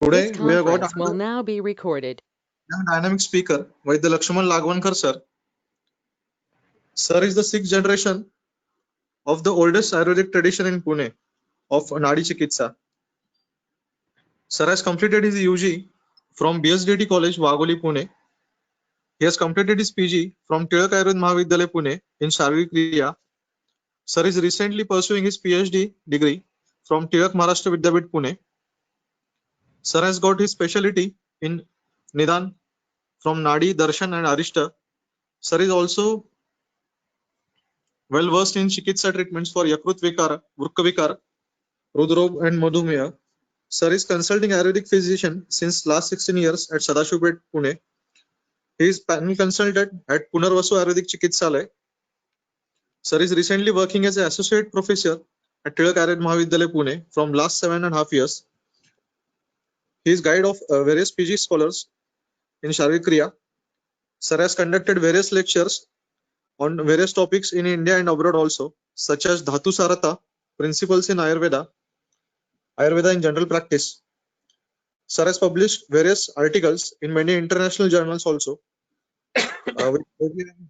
Today This we have got conference will another now be recorded. young dynamic speaker, Vaidya Lakshman Lagwankar sir. Sir is the sixth generation of the oldest Ayurvedic tradition in Pune of Nadi Chikitsa. Sir has completed his UG from BSDT College, Wagholi, Pune. He has completed his PG from Tilak Ayurved Mahavidyalaya, Pune in Sharirika Kriya. Sir is recently pursuing his PhD degree from Tilak Maharashtra Vidyapith, Pune. Sir has got his specialty in Nidan from Nadi, Darshan and Arishta. Sir is also well versed in Chikitsa treatments for Yakrut Vikara, Vrukka Vikara, Rudrob and Madhumaya. Sir is consulting Ayurvedic physician since last 16 years at Sadashivpet, Pune. He is panel consultant at Punarvasu Ayurvedic Chikitsalaya. Sir is recently working as an associate professor at Tilak Ayurved Mahavidyalaya, Pune from last 7.5 years. He is guide of various PG scholars in Sharirika Kriya. Sir has conducted various lectures on various topics in India and abroad also, such as Dhatu Sarata, Principles in Ayurveda, Ayurveda in General Practice. Sir has published various articles in many international journals also, with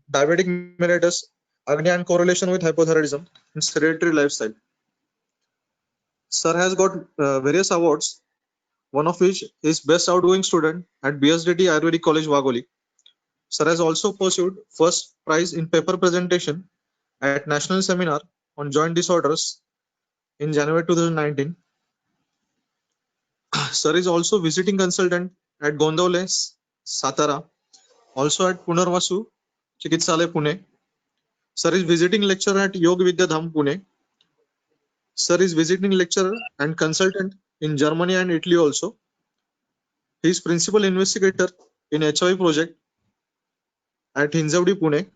diabetic mellitus, Agni and correlation with hypothyroidism, and sedentary lifestyle. Sir has got various awards, one of which is Best Outgoing Student at BSDT Ayurvedic College, Wagholi. Sir has also pursued first prize in paper presentation at National Seminar on Joint Disorders in January 2019. Sir is also visiting consultant at Gondole, Satara, also at Punarvasu Chikitsalaya, Pune. Sir is visiting lecturer at Yoga Vidya Dham, Pune. Sir is visiting lecturer and consultant in Germany and Italy also. He is principal investigator in HIV project at Hinjawadi, Pune.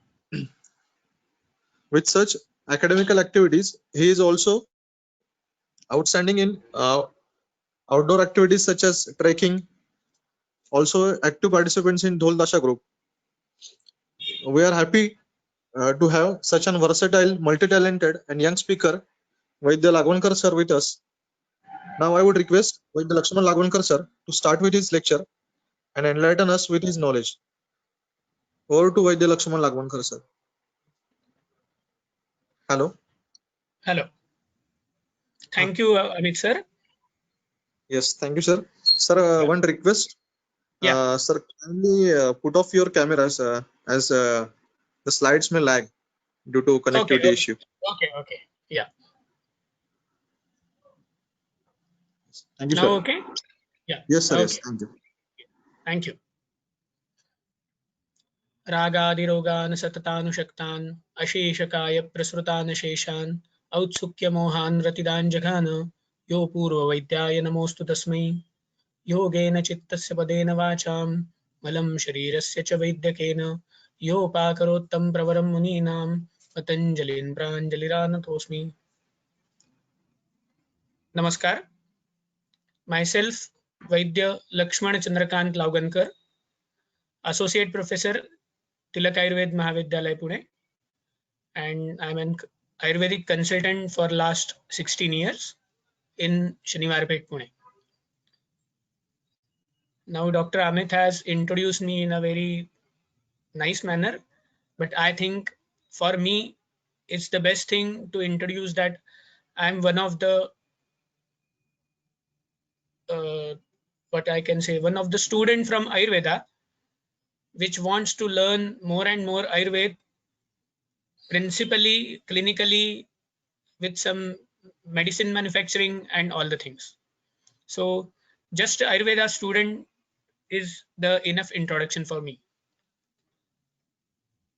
With such academical activities, he is also outstanding in outdoor activities such as trekking, also active participants in Dhol Dasha group. We are happy to have such an versatile, multi-talented and young speaker, Vaidya Lagwankar sir with us. Now I would request Vaidya Lakshman Lagwankar sir to start with his lecture and enlighten us with his knowledge. Over to Vaidya Lakshman Lagwankar sir. Hello. Hello. Thank you, Amit sir. Yes, thank you, sir. Sir, one request. Yeah. Sir, kindly put off your cameras as the slides may lag due to connectivity issue. Okay. Yeah. Thank you, Now sir. okay? Yeah. Yes, sir. Okay. Yes, thank you. Thank you. रागादिरोगान् सततानुशक्तान् अशेषकाय प्रसृतान् शेषान् औत्सुक्यमोहान् रतिदान् जघान यो पूर्ववैद्याय नमोऽस्तु तस्मै योगेन चित्तस्य पदेन वाचां मलं शरीरस्य च वैद्यकेन योपाकरोत्तं प्रवरं मुनीनां पतञ्जलिं प्राञ्जलिरानतोऽस्मि. Namaskar. Myself, Vaidya Lakshman Chandrakant Laugankar, Associate Professor, Tilak Ayurved Mahavidyalaya, Pune, and I'm an Ayurvedic consultant for last 16 years in Shaniwarpet, Pune. Now, Dr. Amit has introduced me in a very nice manner, but I think for me, it's the best thing to introduce that I'm one of the what I can say, one of the student from Ayurveda, which wants to learn more and more Ayurveda, principally, clinically, with some medicine manufacturing and all the things. So just Ayurveda student is the enough introduction for me.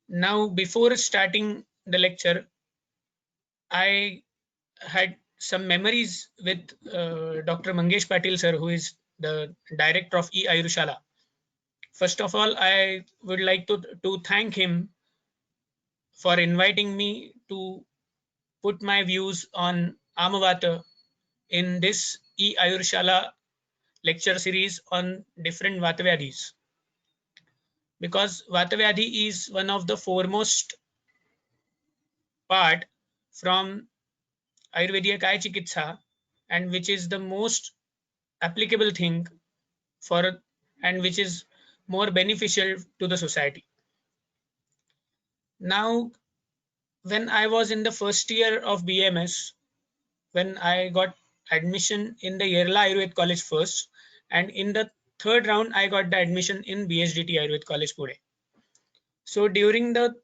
Now, before starting the lecture, I had some memories with Dr. Mangesh Patil sir, who is the director of e-Ayurshala. First of all, I would like to thank him for inviting me to put my views on Amavata in this e-Ayurshala lecture series on different Vatavyadhis. Because Vatavyadhi is one of the foremost part from Ayurvedic Kaya Chikitsa, and which is the most applicable thing and which is more beneficial to the society. Now, when I was in the first year of BMS, when I got admission in the Yerla Ayurved College first, and in the third round, I got the admission in BSDT Ayurved College Pune. So during the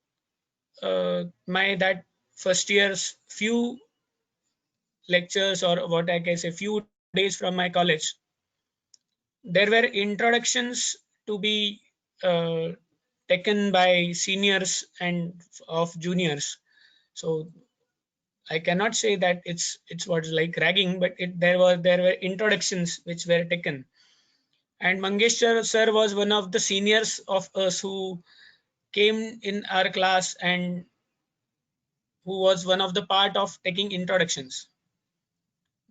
my that first year's few lectures, or what I can say, few days from my college, there were introductions to be uh, taken by seniors and of juniors. So I cannot say that it's what like ragging, but there were introductions which were taken. And Mangeshwar sir was one of the seniors of us who came in our class and who was one of the part of taking introductions.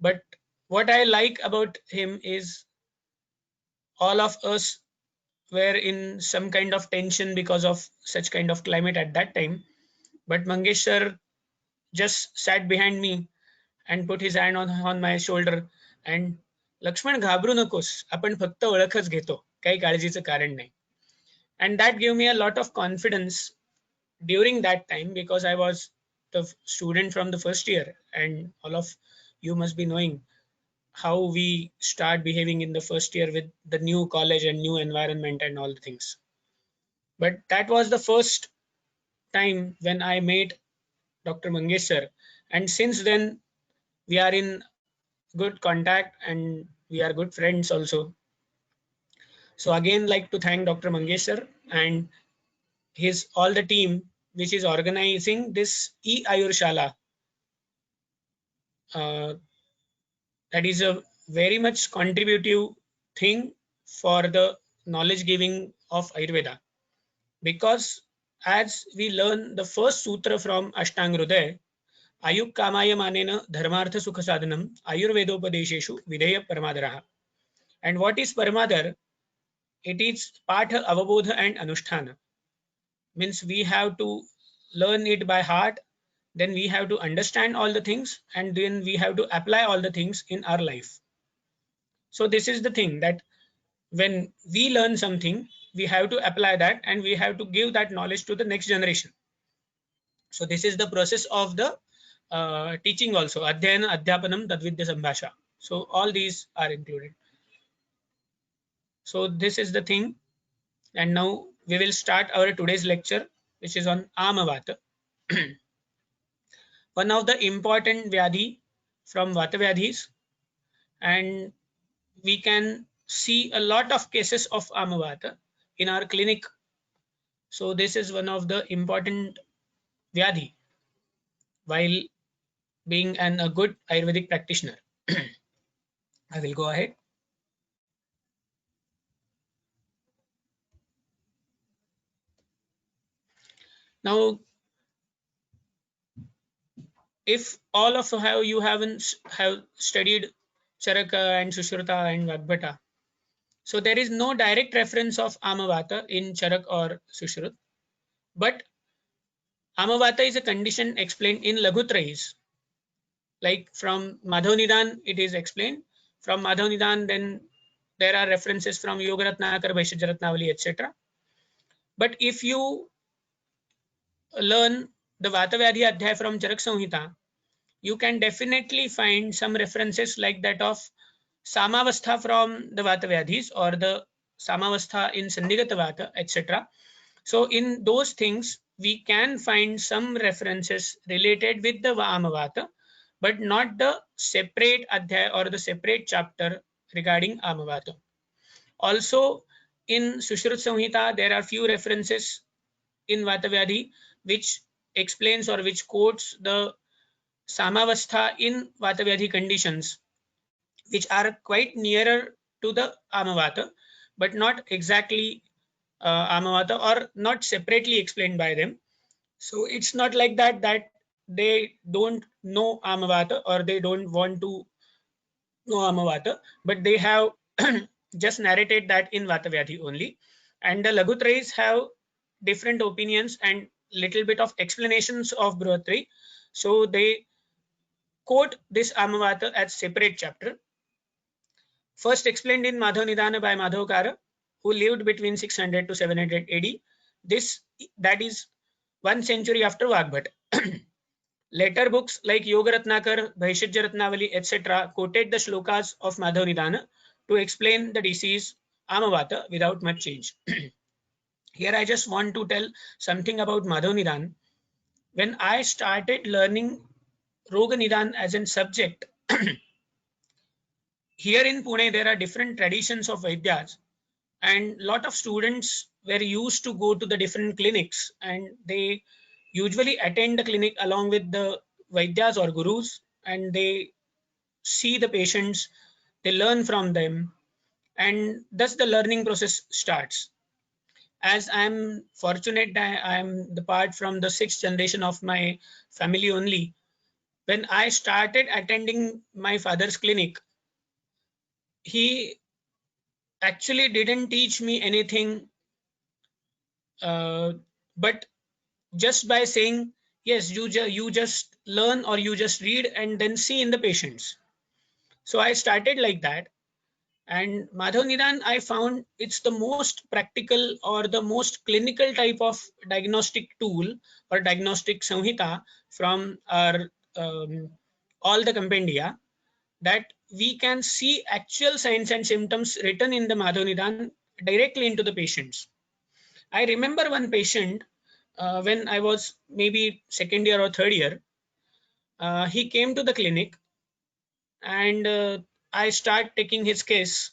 But what I like about him is all of us were in some kind of tension because of such kind of climate at that time. But Mangeshwar just sat behind me and put his hand on my shoulder and Lakshman घाबरू नकोस, आपण फक्त ओळखच घेतो, काही काळजीचं कारण नाही. And that gave me a lot of confidence during that time, because I was the student from the first year, and all of you must be knowing how we start behaving in the first year with the new college and new environment and all the things. But that was the first time when I met Dr. Mangeshwar, and since then we are in good contact and we are good friends also. So again, like to thank Dr. Mangeshwar and his all the team which is organizing this e-Ayurshala. That is a very much contributive thing for the knowledge giving of Ayurveda, because as we learn the first sutra from Ashtanga Hridaya, Ayuk Kamaya Manena Dharmartha Sukha Sadhanam Ayurvedopadesheshu Videya Paramadaraha. And what is Paramadar? It is Patha, Avabodha and Anusthana. Means we have to learn it by heart, then we have to understand all the things, and then we have to apply all the things in our life. So this is the thing, that when we learn something, we have to apply that and we have to give that knowledge to the next generation. So this is the process of the teaching also. Adhyayana, Adhyapanam, Tadvidya Sambhasha. So all these are included. So this is the thing. And now we will start our today's lecture, which is on Amavata. One of the important Vyadhi from Vata Vyadhis, and we can see a lot of cases of Amavata in our clinic. So this is one of the important Vyadhi while being a good Ayurvedic practitioner. I will go ahead. Now, if all of you haven't have studied Charaka and Sushruta and Vagbhata, so there is no direct reference of Amavata in Charak or Sushrut, but Amavata is a condition explained in Laghutrayis. Like from Madhav Nidan, it is explained. From Madhav Nidan, then there are references from Yogaratnakar, Vaishyajaratnavali, etc. But if you learn the Vata Vyadhi Adhyay from Charak Samhita, you can definitely find some references like that of Samavastha from the Vata Vyadhis, or the Samavastha in Sandhigata Vata, etc. So in those things, we can find some references related with the Amavata, but not the separate Adhyay or the separate chapter regarding Amavata. Also, in Sushrut Samhita, there are few references in Vata Vyadhi which explains or which quotes the Samavastha in Vata Vyadhi conditions, which are quite nearer to the Amavata, but not exactly Amavata, or not separately explained by them. So it's not like that they don't know Amavata or they don't want to know Amavata, but they have just narrated that in Vata Vyadhi only. And the Laghutrayis have different opinions and little bit of explanations of Brihatrayee. So they quote this Amavata as separate chapter. first explained in Madhav Nidana by Madhavkara, who lived between 600 to 700 AD. That is 1 century after Vagbhat. Later books like Yoga Ratnakar, Bhaishajya Ratnavali, etc. quoted the shlokas of Madhav Nidana to explain the disease Amavata without much change. Here I just want to tell something about Madhav Nidan. When I started learning Roga Nidan as a subject, here in Pune there are different traditions of Vaidyas, and lot of students were used to go to the different clinics, and they usually attend the clinic along with the Vaidyas or Gurus, and they see the patients, they learn from them, and thus the learning process starts. As I'm fortunate that I'm the part from the 6th generation of my family only, when I started attending my father's clinic, he actually didn't teach me anything, but just by saying, yes, you just learn or you just read and then see in the patients. So I started like that. And Madhav Nidan, I found it's the most practical or the most clinical type of diagnostic tool or diagnostic samhita from our all the compendia, that we can see actual signs and symptoms written in the Madhav Nidan directly into the patients. I remember one patient when I was maybe second year or third year. He came to the clinic, and I start taking his case.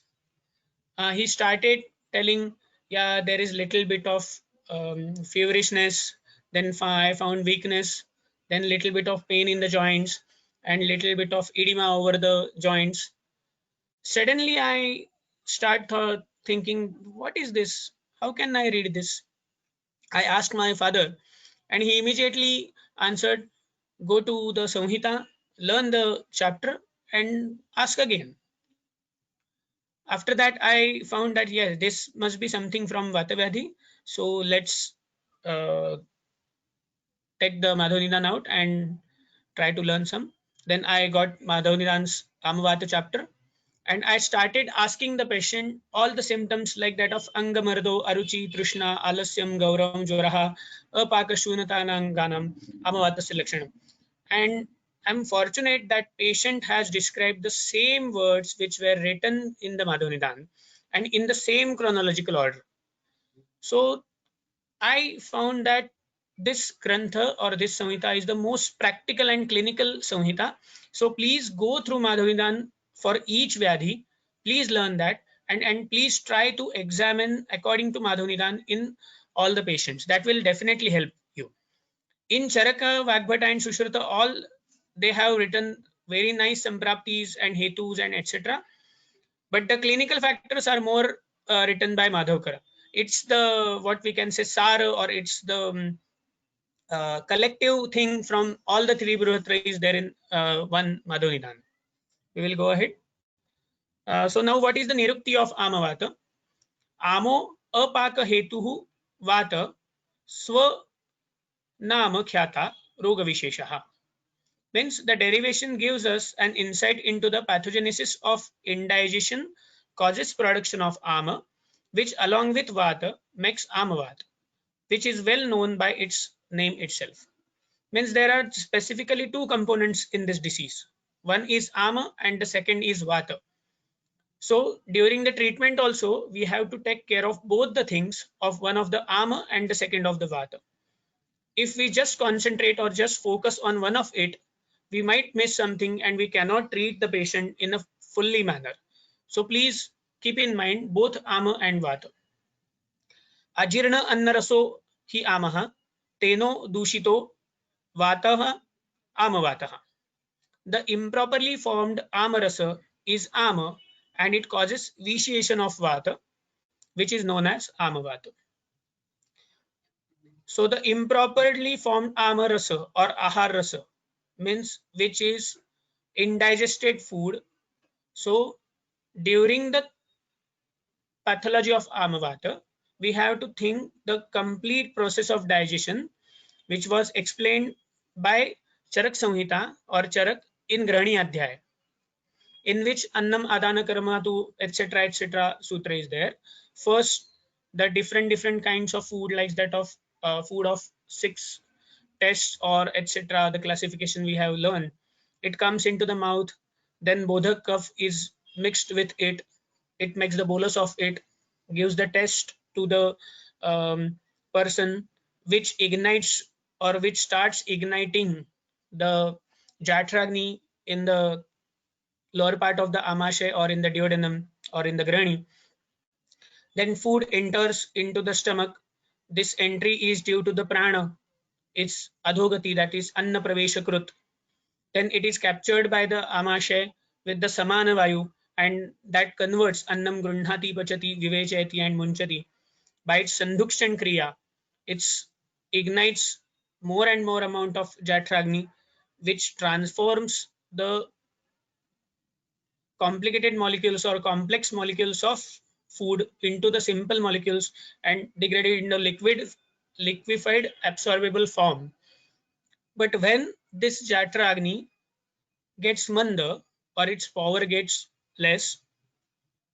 He started telling, yeah, there is little bit of feverishness. Then I found weakness. Then little bit of pain in the joints and little bit of edema over the joints. Suddenly, I start thinking, what is this? How can I read this? I asked my father, and he immediately answered, go to the Samhita, learn the chapter, and ask again. After that, I found that yes, this must be something from Vatavyadhi. So let's uh, take the Madhavnidan out and try to learn some. Then I got Madhavnidan's Amavata chapter, and I started asking the patient all the symptoms like that of Angamardo, Aruchi, Trishna, Alasyam, Gauram, Jwaraha, Apakashunatanaganam, Amavata selection. And I'm fortunate that patient has described the same words which were written in the Madhavnidan and in the same chronological order. So I found that this Grantha or this Samhita is the most practical and clinical Samhita. So please go through Madhavnidan for each Vyadhi. Please learn that, and please try to examine according to Madhavnidan in all the patients. That will definitely help you. In Charaka, Vagbhata and Sushruta, all they have written very nice sampraptis and hetus and etc. But the clinical factors are more written by Madhavkara. It's the what we can say sar, or it's the collective thing from all the three Brihatrays there in one Madhavnidan. We will go ahead. So now what is the nirukti of Amavata? Amo apaka hetuhu vata swa nama khyata roga visheshaha. Means the derivation gives us an insight into the pathogenesis of indigestion causes production of ama, which along with vata makes amavata, which is well known by its name itself. Means there are specifically two components in this disease. One is ama and the second is vata. So during the treatment also, we have to take care of both the things of one of the ama and the second of the vata. If we just concentrate or just focus on one of it, we might miss something and we cannot treat the patient in a fully manner. So please keep in mind both ama and vata. Ajirna annaraso hi amaha, teno dushito vataha amavataha. The improperly formed amarasa is ama, and it causes vitiation of vata, which is known as amavata. So the improperly formed amarasa or ahar rasa means which is indigested food. So during the pathology of amavata, we have to think the complete process of digestion, which was explained by Charak Samhita or Charak in Grahani Adhyaya. in which annam adana karmatu etc sutra is there. First, the different kinds of food, like that of food of 6 tests or etc, the classification we have learned. It comes into the mouth, then bodhak kaf is mixed with it. It makes the bolus of it, gives the test to the person, which ignites or which starts igniting the Jatragni in the lower part of the amashay or in the duodenum or in the grani. Then food enters into the stomach. This entry is due to the prana, its adhogati, that is anna praveshakrut. Then it is captured by the amashay with the samana vayu, and that converts annam grunhati pachati vivechayati and munchati. By its sandhukshan kriya, it ignites more and more amount of jatragni, which transforms the complicated molecules or complex molecules of food into the simple molecules and degraded into liquefied absorbable form. But when this jatragni gets manda or its power gets less,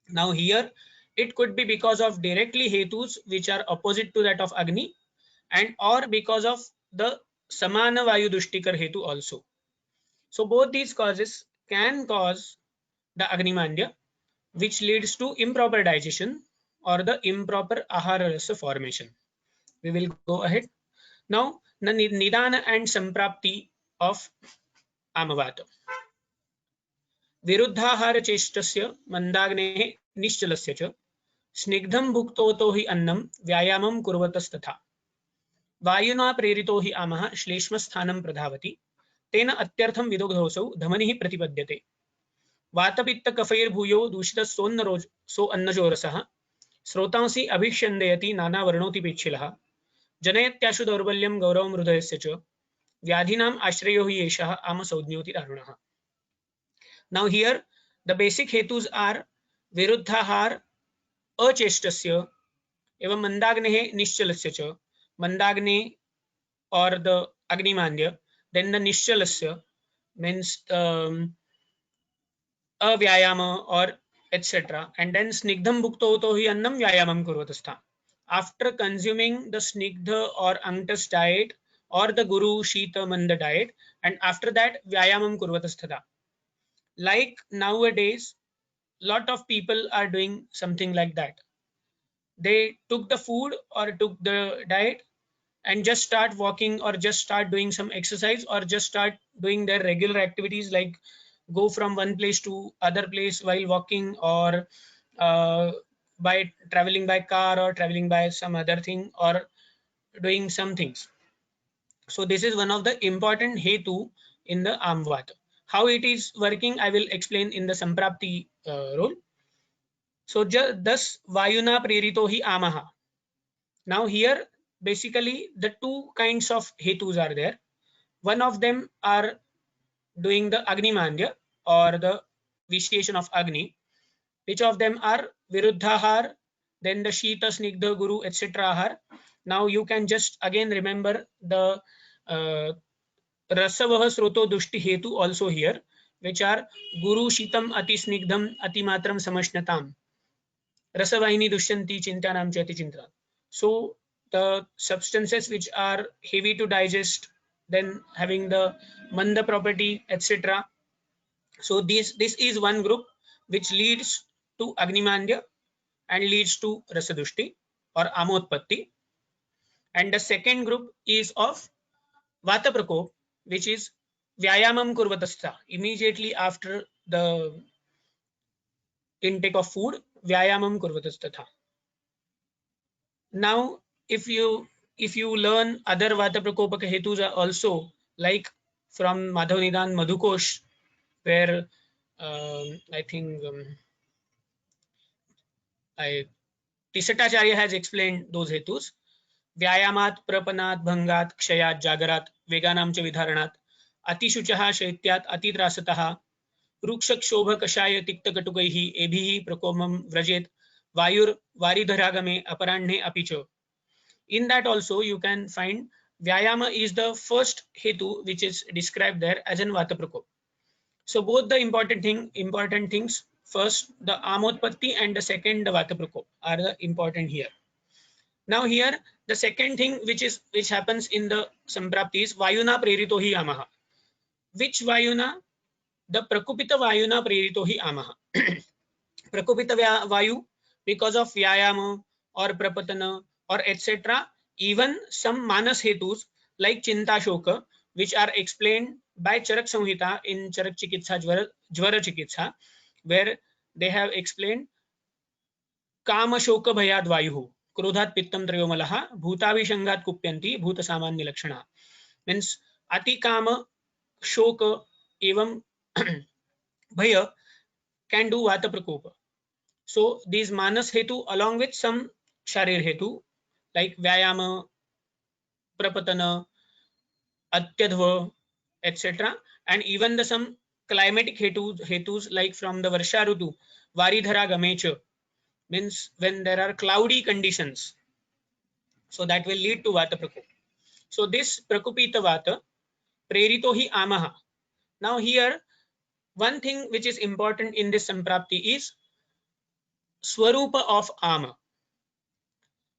now here it could be because of directly hetus which are opposite to that of agni, and or because of the samana vayu dushtikar hetu also. So both these causes can cause the agnimandya, which leads to improper digestion or the improper ahara rasa formation. We will go ahead. Now, the nidana and samprapti of amavata. विरुद्धाहार चेष्टस्य मंदाग्नेः निश्चलस्य च स्निग्धं भुक्तोतो हि अन्नं व्यायामं कुर्वतस्तथा वायुना प्रेरितो हि आमः श्लेष्मस्थानं प्रधावति तेन अत्यर्थं विदग्धोऽसौ धमनिः प्रतिपद्यते वातपित्तकफैर्भूयो दूषितस्सो अन्नजोरसः स्रोतांसि अभिष्यन्दयति नानावर्णोऽति पिच्छिलः जनयत्याशु दौर्बल्यं गौरवं हृदयस्य च व्याधीनाम् आश्रयो हि एषः आमसंज्ञोति दारुणः. Now here the basic hetus are viruddhahar achestasya evam mandagnehe nishchalasya cha. Mandagne or the agnimandya, then the nishchalasya means avyayama or etc, and then snigdham bhuktoto hi annam vyayamam kurvatastha. After consuming the snigdha or anktas diet or the guru shita manda diet, and after that vyayamam kurvatastha. Like nowadays, lot of people are doing something like that. They took the food or took the diet and just start walking or just start doing some exercise or just start doing their regular activities, like go from one place to other place while walking, or by traveling by car or traveling by some other thing, or doing some things. So this is one of the important hetu in the amvata. How it is working, I will explain in the samprapti role. So thus vayuna prerito hi amaha. Now here basically the two kinds of hetus are there. One of them are doing the agnimandya or the vitiation of agni. Which of them are viruddhahar, then the shita snigdha guru etc. Now you can just again remember the rasavah sroto dushti hetu also here, which are guru shitam ati snigdham ati matram samashnatam rasavahini dushyanti chintanam chati chinta. So the substances which are heavy to digest, then having the manda property etc. So this is one group which leads to agnimandya and leads to rasadushti or amotpatti, and the second group is of vata prakop, which is vyayamam kurvatastha. Immediately after the intake of food, vyayamam kurvatastha. Now if you learn other vata prakopaka hetus also, like from Madhav Nidan Madhukosh, where I think Tisatacharya has explained those hetus. व्यायामात् प्रपनात् भंगात् क्षयात् जागरात् वेगानां च विधारणात् अतिशुचः शैत्यात् अतित्रासतः रुक्षक्षोभ कषाय तिक्तकटुकैः एभिः प्रकोपं व्रजेत् वायुर्वारिधरागमे अपराह्णे अपि च. In that also you can find vyayama is the first hetu which is described there as an vata prakop. So both the important things, first the amotpatti and the second the vata prakop are the important here. Now here the second thing which happens in the samprapti is vayuna prerito hi amaha. Which vayuna? The prakupita vayuna prerito hi amaha. Prakupita vayu, because of vyayama or prapatana or etc. Even some manas hetus like chinta shoka, which are explained by Charak Samhita in Charak Chikitsa Jwara Chikitsa, where they have explained काम शोक भयाद वायु क्रोधात पित्तम त्रयोमलः भूताभिषंगात कुप्यन्ति भूत सामान्य लक्षणा. Means अति काम शोक एवं भय can do vata prakopa. So these manas hetu along with some sharir hetu like vyayama, prapatana, atyadva, etc. and even the some climatic hetus like from the varsha rutu varidhara gamecha, means when there are cloudy conditions, so that will lead to vata prakopa. So this prakupita vata prerito hi amaha. Now here one thing which is important in this samprapti is swarupa of ama.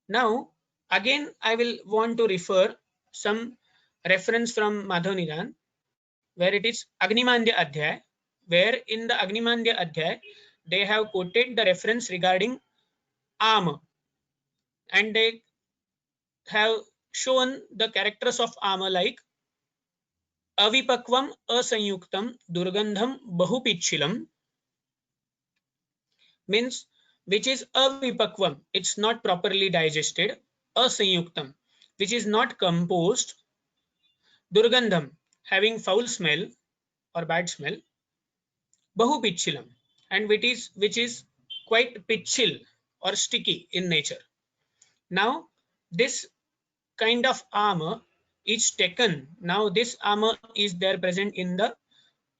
Now again I will want to refer some reference from Madhav Nidan, where it is Agnimandya Adhyay, where in the Agnimandya Adhyay they have quoted the reference regarding ama, and they have shown the characters of ama like अविपक्वम असंयुक्तम दुर्गंधम बहुपिच्छिलम, means which is avipakvam, it's not properly digested, asanyuktam, which is not composed, durgandham, having foul smell or bad smell, bahupichchilam, and which is quite pitchil or sticky in nature. Now this kind of armor is taken. Now this armor is there present in the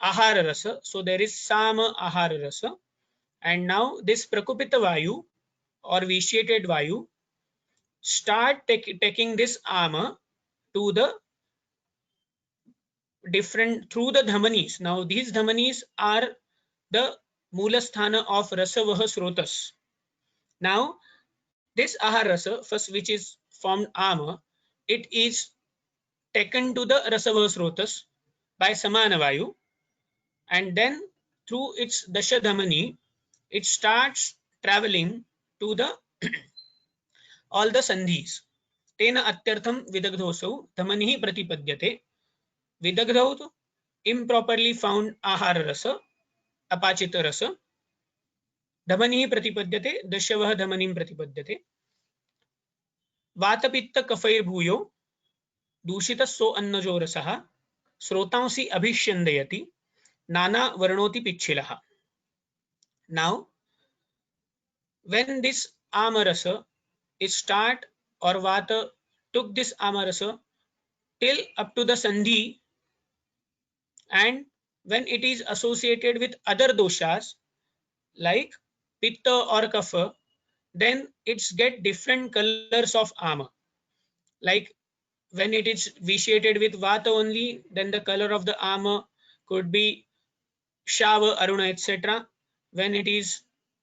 ahara rasa, so there is sama ahara rasa, and now this prakupita vayu or vitiated vayu start taking this armor to the different through the dhamanis. Now these dhamanis are the moolasthana of rasavaha srotas. Now this ahara rasa first, which is formed armor, it is taken to the rasavaha srotas by samana vayu, and then through its dasha dhamani it starts traveling to the all the sandhis. Tena atyartham vidagdhosau dhamanihi pratipadyate. Vidagdhau improperly found ahara rasa, apachita rasa, dhamanihi pratipadyate, dashavah dhamanim pratipadyate. वातपित्त कफैर भूयो दूषित सो अन्नजो रसः स्रोतांसि अभिष्यन्दयति नाना वर्णोति पिच्छिलः. Now when this amarasa is start or vata took this amarasa till up to the sandhi, and when it is associated with other doshas like pitta or kapha, then it's get different colors of ama. Like when it is vitiated with vata only, then the color of the ama could be shava, aruna, etc. When it is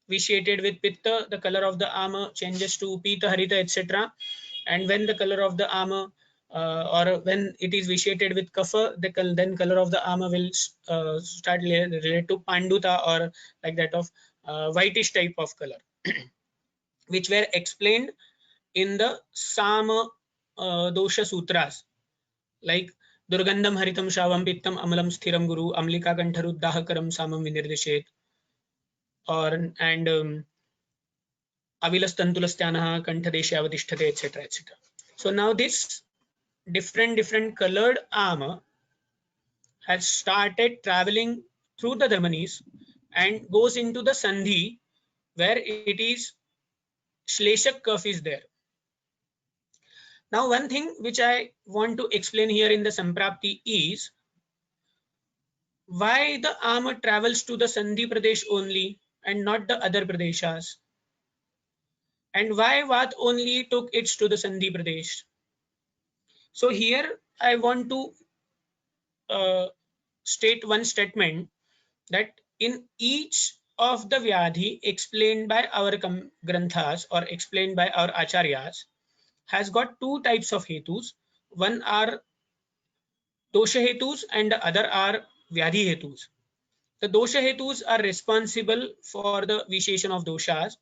vitiated with pitta, the color of the ama changes to pita, harita, etc. And when the color of the ama or when it is vitiated with kapha, then color of the ama will start related to panduta or like that of whitish type of color, which were explained in the sama dosha sutras like durgandham haritam shavam pittam amalam sthiram guru amlika kantharudahakaram samam vinirdeset, or and avilastantulasthyanah kanthadeshe avadishthate, etc., etc. So now this different colored armor has started traveling through the dhamanis and goes into the sandhi where it is shleshak curve is there. Now one thing which I want to explain here in the samprapti is why the armor travels to the sandhi pradesh only and not the other pradeshas, and why vat only took it to the sandhi pradesh. So here I want to state one statement that in each of the vyadhi explained by our granthas or explained by our acharyas has got two types of hetus. One are dosha hetus and the other are vyadhi hetus. The dosha hetus are responsible for the visheshan of doshas,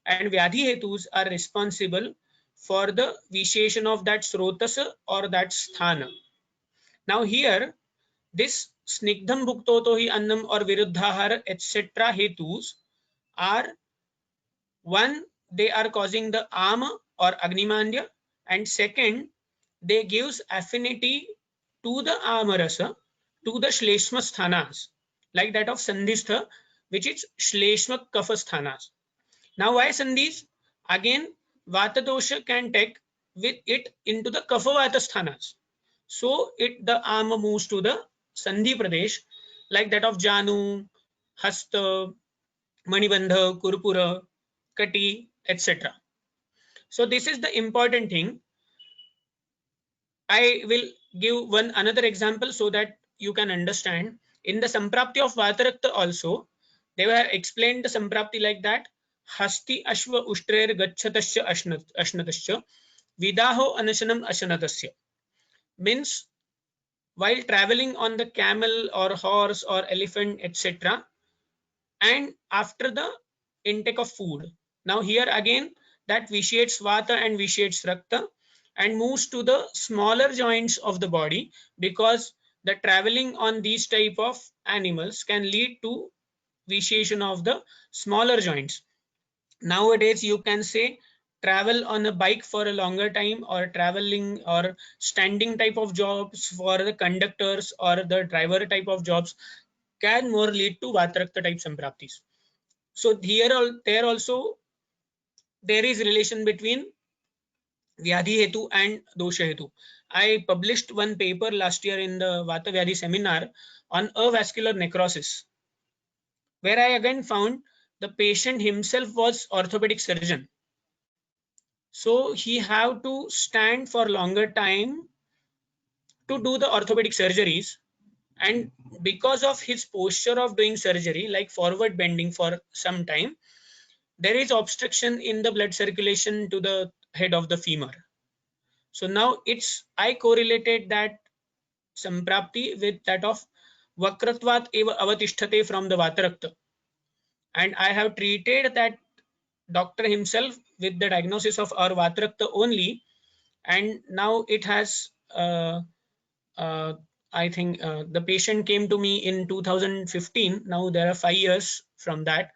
and vyadhi hetus are responsible for the visheshan of that srotas or that sthana. Now here, this snigdham bhuktoto hi annam or viruddhahar etc. hetus are, one, they are causing the ama or agnimandya, and second, they gives affinity to the amarasa, to the shleshma sthanas, like that of sandhistha, which is shleshma kapha sthanas. Now why sandhis? Again, vata dosha can take with it into the kapha vata sthanas. So the ama moves to the sandhi pradesh, like that of janu, hasta, manibandha, kurpura, kati, etc. So this is the important thing. I will give one another example so that you can understand. In the Samprapti of Vatarakta also, they were explained the Samprapti like that. Hasti ashva uštrer gacchatasya ashnatasya vidaho anashanam ashanatasya. Means while traveling on the camel or horse or elephant, etc., and after the intake of food. Now here again that vitiates vata and vitiates rakta and moves to the smaller joints of the body, because the traveling on these type of animals can lead to vitiation of the smaller joints. Nowadays you can say travel on a bike for a longer time, or traveling or standing type of jobs for the conductors or the driver type of jobs can more lead to vatrakta type sampraptis. So here there also there is relation between vyadhi hetu and dosha hetu. I published one paper last year in the vata vyadhi seminar on avascular necrosis, where I again found the patient himself was orthopedic surgeon. So he have to stand for longer time to do the orthopedic surgeries, and because of his posture of doing surgery, like forward bending for some time, there is obstruction in the blood circulation to the head of the femur. So now I correlated that samprapti with that of vakratvat eva avatishthate from the vatarakta, and I have treated that doctor himself with the diagnosis of our vatarakta only, and now it has uh, I think the patient came to me in 2015. Now there are 5 years from that.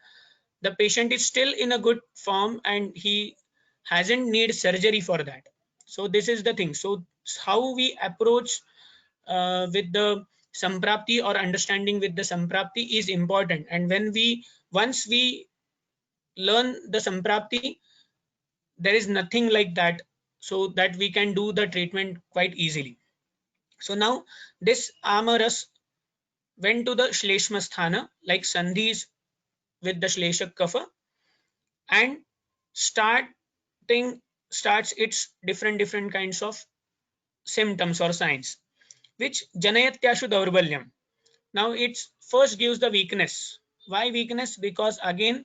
The patient is still in a good form and he hasn't need surgery for that. So this is the thing. So how we approach with the samprapti or understanding with the samprapti is important. And when once we learn the samprapti, there is nothing like that, so that we can do the treatment quite easily. So now this amaras went to the shleshma sthana, like sandhis with the shleshak kapha, and starts its different kinds of symptoms or signs, which janayatyashu daurbalyam. Now it first gives the weakness. Why weakness? Because again,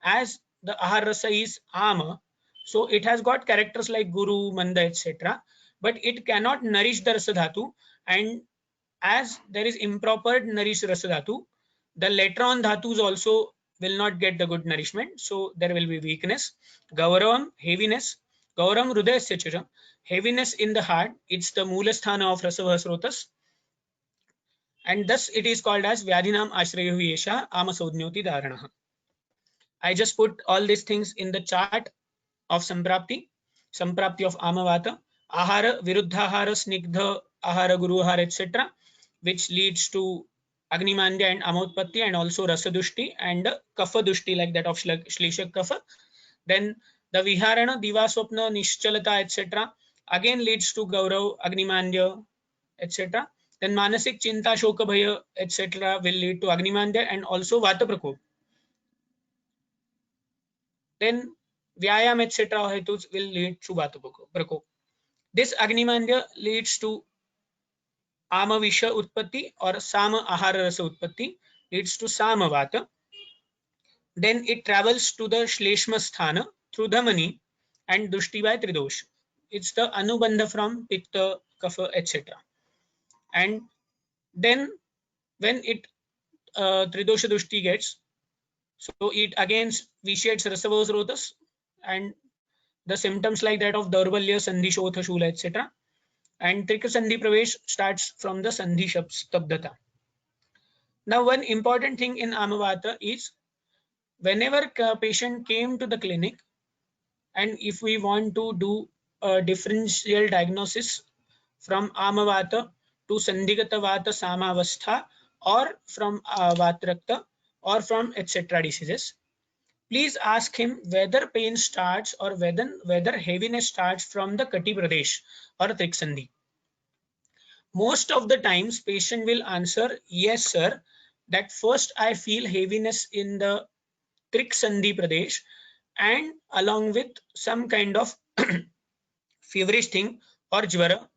as the ahar rasa is ama, so it has got characters like guru, manda, etc. But it cannot nourish the rasa dhatu, and as there is improper nourish rasa dhatu, the later on dhatus also will not get the good nourishment. So there will be weakness. Gauravam, heaviness. Gauravam hridayasya chara. Heaviness in the heart. It's the moolasthana of rasavasrotas, and thus it is called as Vyadhinam Ashrayo Yesha Amasodnyoti Dharanaha. I just put all these things in the chart of Samprapti of Amavata, Ahara, Viruddhahara, Snigdha, Ahara, Guru Ahara, etc., which leads to Agnimandya and Amotpatti, and also Rasadushti and Kapha Dushti, like that of Shleshak Kapha. Then the Viharana, Divaswapna, Nishchalata, etc., again leads to Gaurav, Agnimandya, etc. Then Manasik Chinta, Shoka Bhaya, etc. will lead to Agnimandya and also Vata Prakop. Then Vyayam, etc. hetus will lead to Vata Prakop. This Agnimandya leads to Amavisha Utpatti or Sama Ahara Rasa Utpatti. leads to Samavata. Then it travels to the Shleshma Sthana through Dhamani and Dushti by Tridosh. It's the Anubandha from Pitta, Kapha, etc. And then when it Tridosha Dushti gets, so it again vitiates Rasavas Rotas and the symptoms like that of Daurbalya, Sandhi, Shotha, Shula, etc. And Trika Sandhi Pravesh starts from the Sandhi Stabdhata. Now, one important thing in Amavata is whenever a patient came to the clinic, and if we want to do a differential diagnosis from Amavata to Sandhigata Vata Samavastha, or from Vatrakta, or from etc. diseases, please ask him whether pain starts or whether heaviness starts from the Kati Pradesh or Triksandhi. Most of the times patient will answer, yes sir, that first I feel heaviness in the Triksandhi Pradesh and along with some kind of feverish thing or jvara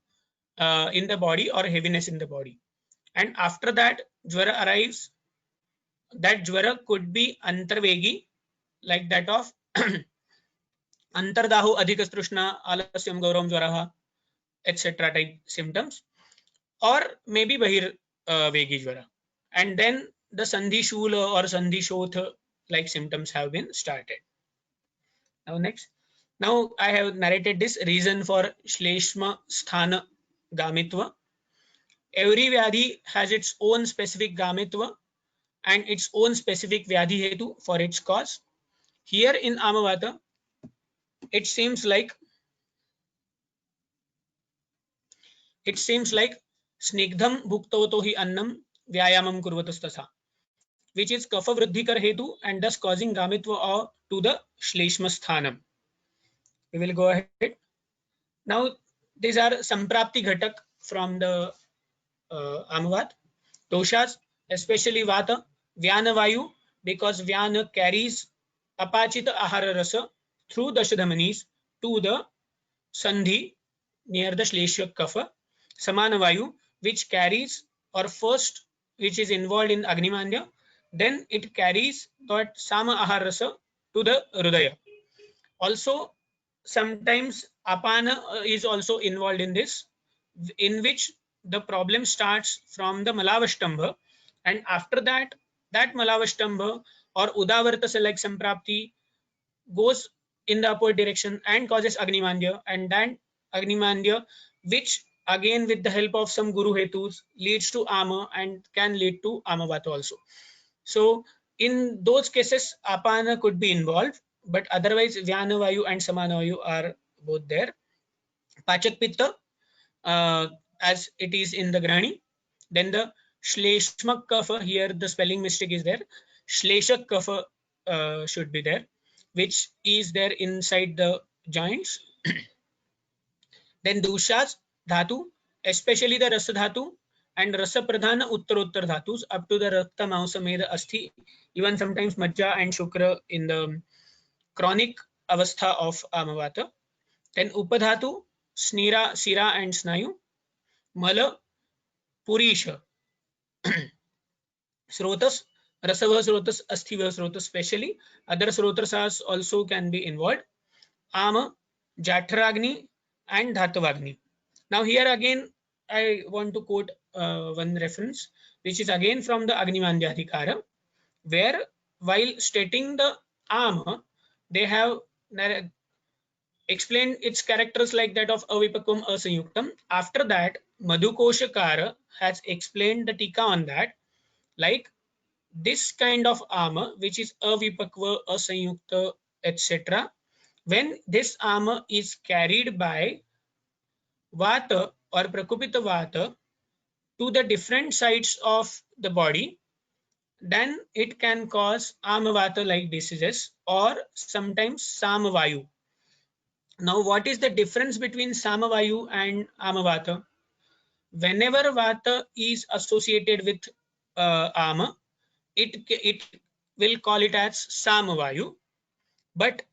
in the body or heaviness in the body. And after that jvara arrives, that jvara could be antarvegi, like that of antardahu adhikastrishna alasyam gauram jvaraha etc. type symptoms, or maybe bahir vegi jvara, and then the sandhi shula or sandhi shotha like symptoms have been started. Now next, now I have narrated this reason for Shleshma Sthana Gamitva. Every Vyadhi has its own specific Gamitva and its own specific Vyadhi Hetu for its cause. Here in Amavata, it seems like snigdham bhuktavato hi annam vyayamam kurvatastasa, which is kapha vruddhikar hetu and thus causing gamitva to the shleshma sthanam. We will go ahead. Now, these are samprapti ghatak from the Amavat. Doshas, especially Vata, Vyana Vayu, because Vyana carries apachita ahara rasa through Dashadhamanis to the Sandhi near the Shleshya Kapha. Samana Vayu, which carries or first which is involved in Agnimandya, then it carries that Sama ahara rasa to the Hridaya. Also, sometimes Apana is also involved in this, in which the problem starts from the Malavashtambha, and after that, that Malavashtambha or Udavarta like Samprapti goes in the upward direction and causes Agnimandya, and then Agnimandya, which again with the help of some Guru Hetus leads to Ama and can lead to Amavata also. So in those cases, Apana could be involved, but otherwise Vyana Vayu and Samana Vayu are both there. Pachak Pitta, as it is in the Grani. Then the Shleshmak Kapha, here the spelling mistake is there. Shleshak Kapha should be there, which is there inside the joints. Then Dushas Dhatu, especially the Rasa Dhatu and Rasa Pradhana Uttarottar Dhatus up to the Rakta Mausa Meda Asthi, even sometimes Majja and Shukra in the chronic avastha of Amavata. Then Upadhatu, Snira, Sira and Snayu, Mala, Purisha, Srotas, Rasava Srotas, Asthiva Srotas especially. Other Srotas also can be involved. Ama, Jatharagni and Dhatavagni. Now here again, I want to quote one reference, which is again from the Agnimandhyadhikara, where while stating the Ama, they have explained its characters like that of Avipakvam Asayuktam. After that, Madhukoshakara has explained the Tika on that, like this kind of Ama, which is Avipakva, Asayukta, etc. When this Ama is carried by Vata or Prakupita Vata to the different sides of the body, then it can cause Amavata like diseases or sometimes Samavayu. Now, what is the difference between Samavayu and Amavata? Whenever Vata is associated with Ama, it will call it as Samavayu. But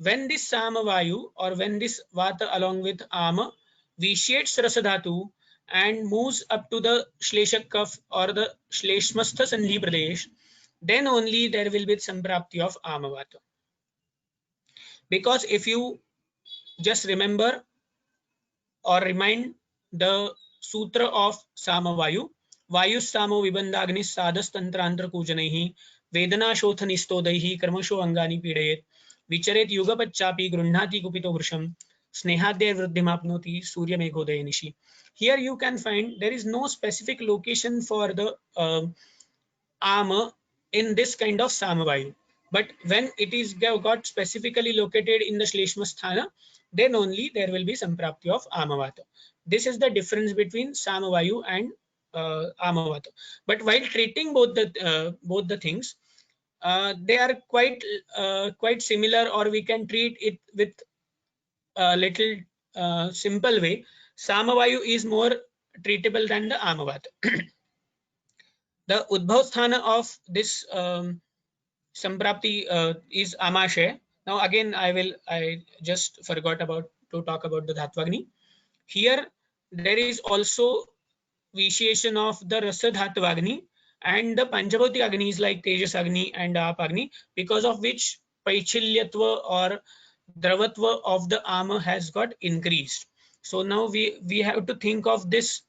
when this Samavayu or when this Vata along with Ama vitiates Rasadhatu and moves up to the Shleshak Kaf or the Shleshmastha Sandhi Pradesh, then only there will be Samprapti of Amavata. Because if you just remember or remind the sutra of Samavayu, Vayu Samo Vibandagni Sadas Tantrantra Kujanaihi, Vedana Shotha Nistodaihi, Karmasho Angani Pidayet, Vicharet Yugapachapi, Grunhati Kupito Vrsham, Snehadya Vruddhimapnoti, Surya Meghodaya Nishi. Here you can find there is no specific location for the armor in this kind of Samavayu. But when it is got specifically located in the Shleshmasthana, then only there will be Samprapti of Amavata. This is the difference between Samavayu and Amavata. But while treating both the things, they are quite similar, or we can treat it with a little simple way. Samavayu is more treatable than the Amavata. The Udbhav Sthana of this Samprapti is Amashay. Now again, I just forgot about to talk about the Dhatvagni. Here there is also vitiation of the Rasa Dhatvagni and the Panchabhautik Agnis like Tejas Agni and Apagni, because of which Paichilyatva or Dravatva of the armor has got increased. So now we have to think of this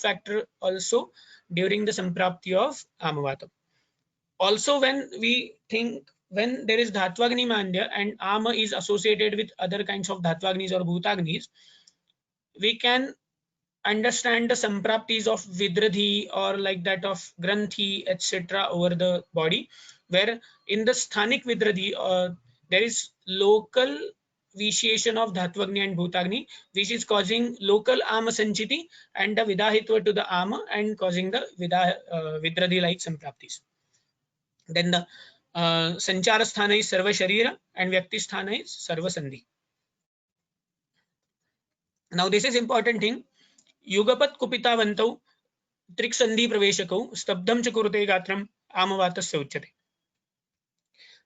factor also during the Samprapti of Amavata. Also, when we think, when there is Dhatvagni Mandya and Ama is associated with other kinds of Dhatvagnis or Bhutagnis, we can understand the Sampraptis of Vidradhi or like that of Granthi, etc. over the body, where in the Sthanik Vidradhi, there is local vitiation of Dhatvagni and Bhutagni, which is causing local Ama Sanchiti and the Vidahitva to the Ama and causing the Vidradhi like Sampraptis. Then the Sanchara Sthana is Sarva Sharira and Vyakti Sthana is Sarva Sandhi. Now this is important thing. Yugapat Kupitavantau Trik Sandhi Praveshakau Stabdam Chakurte Gatram Amavatasya Uchyate.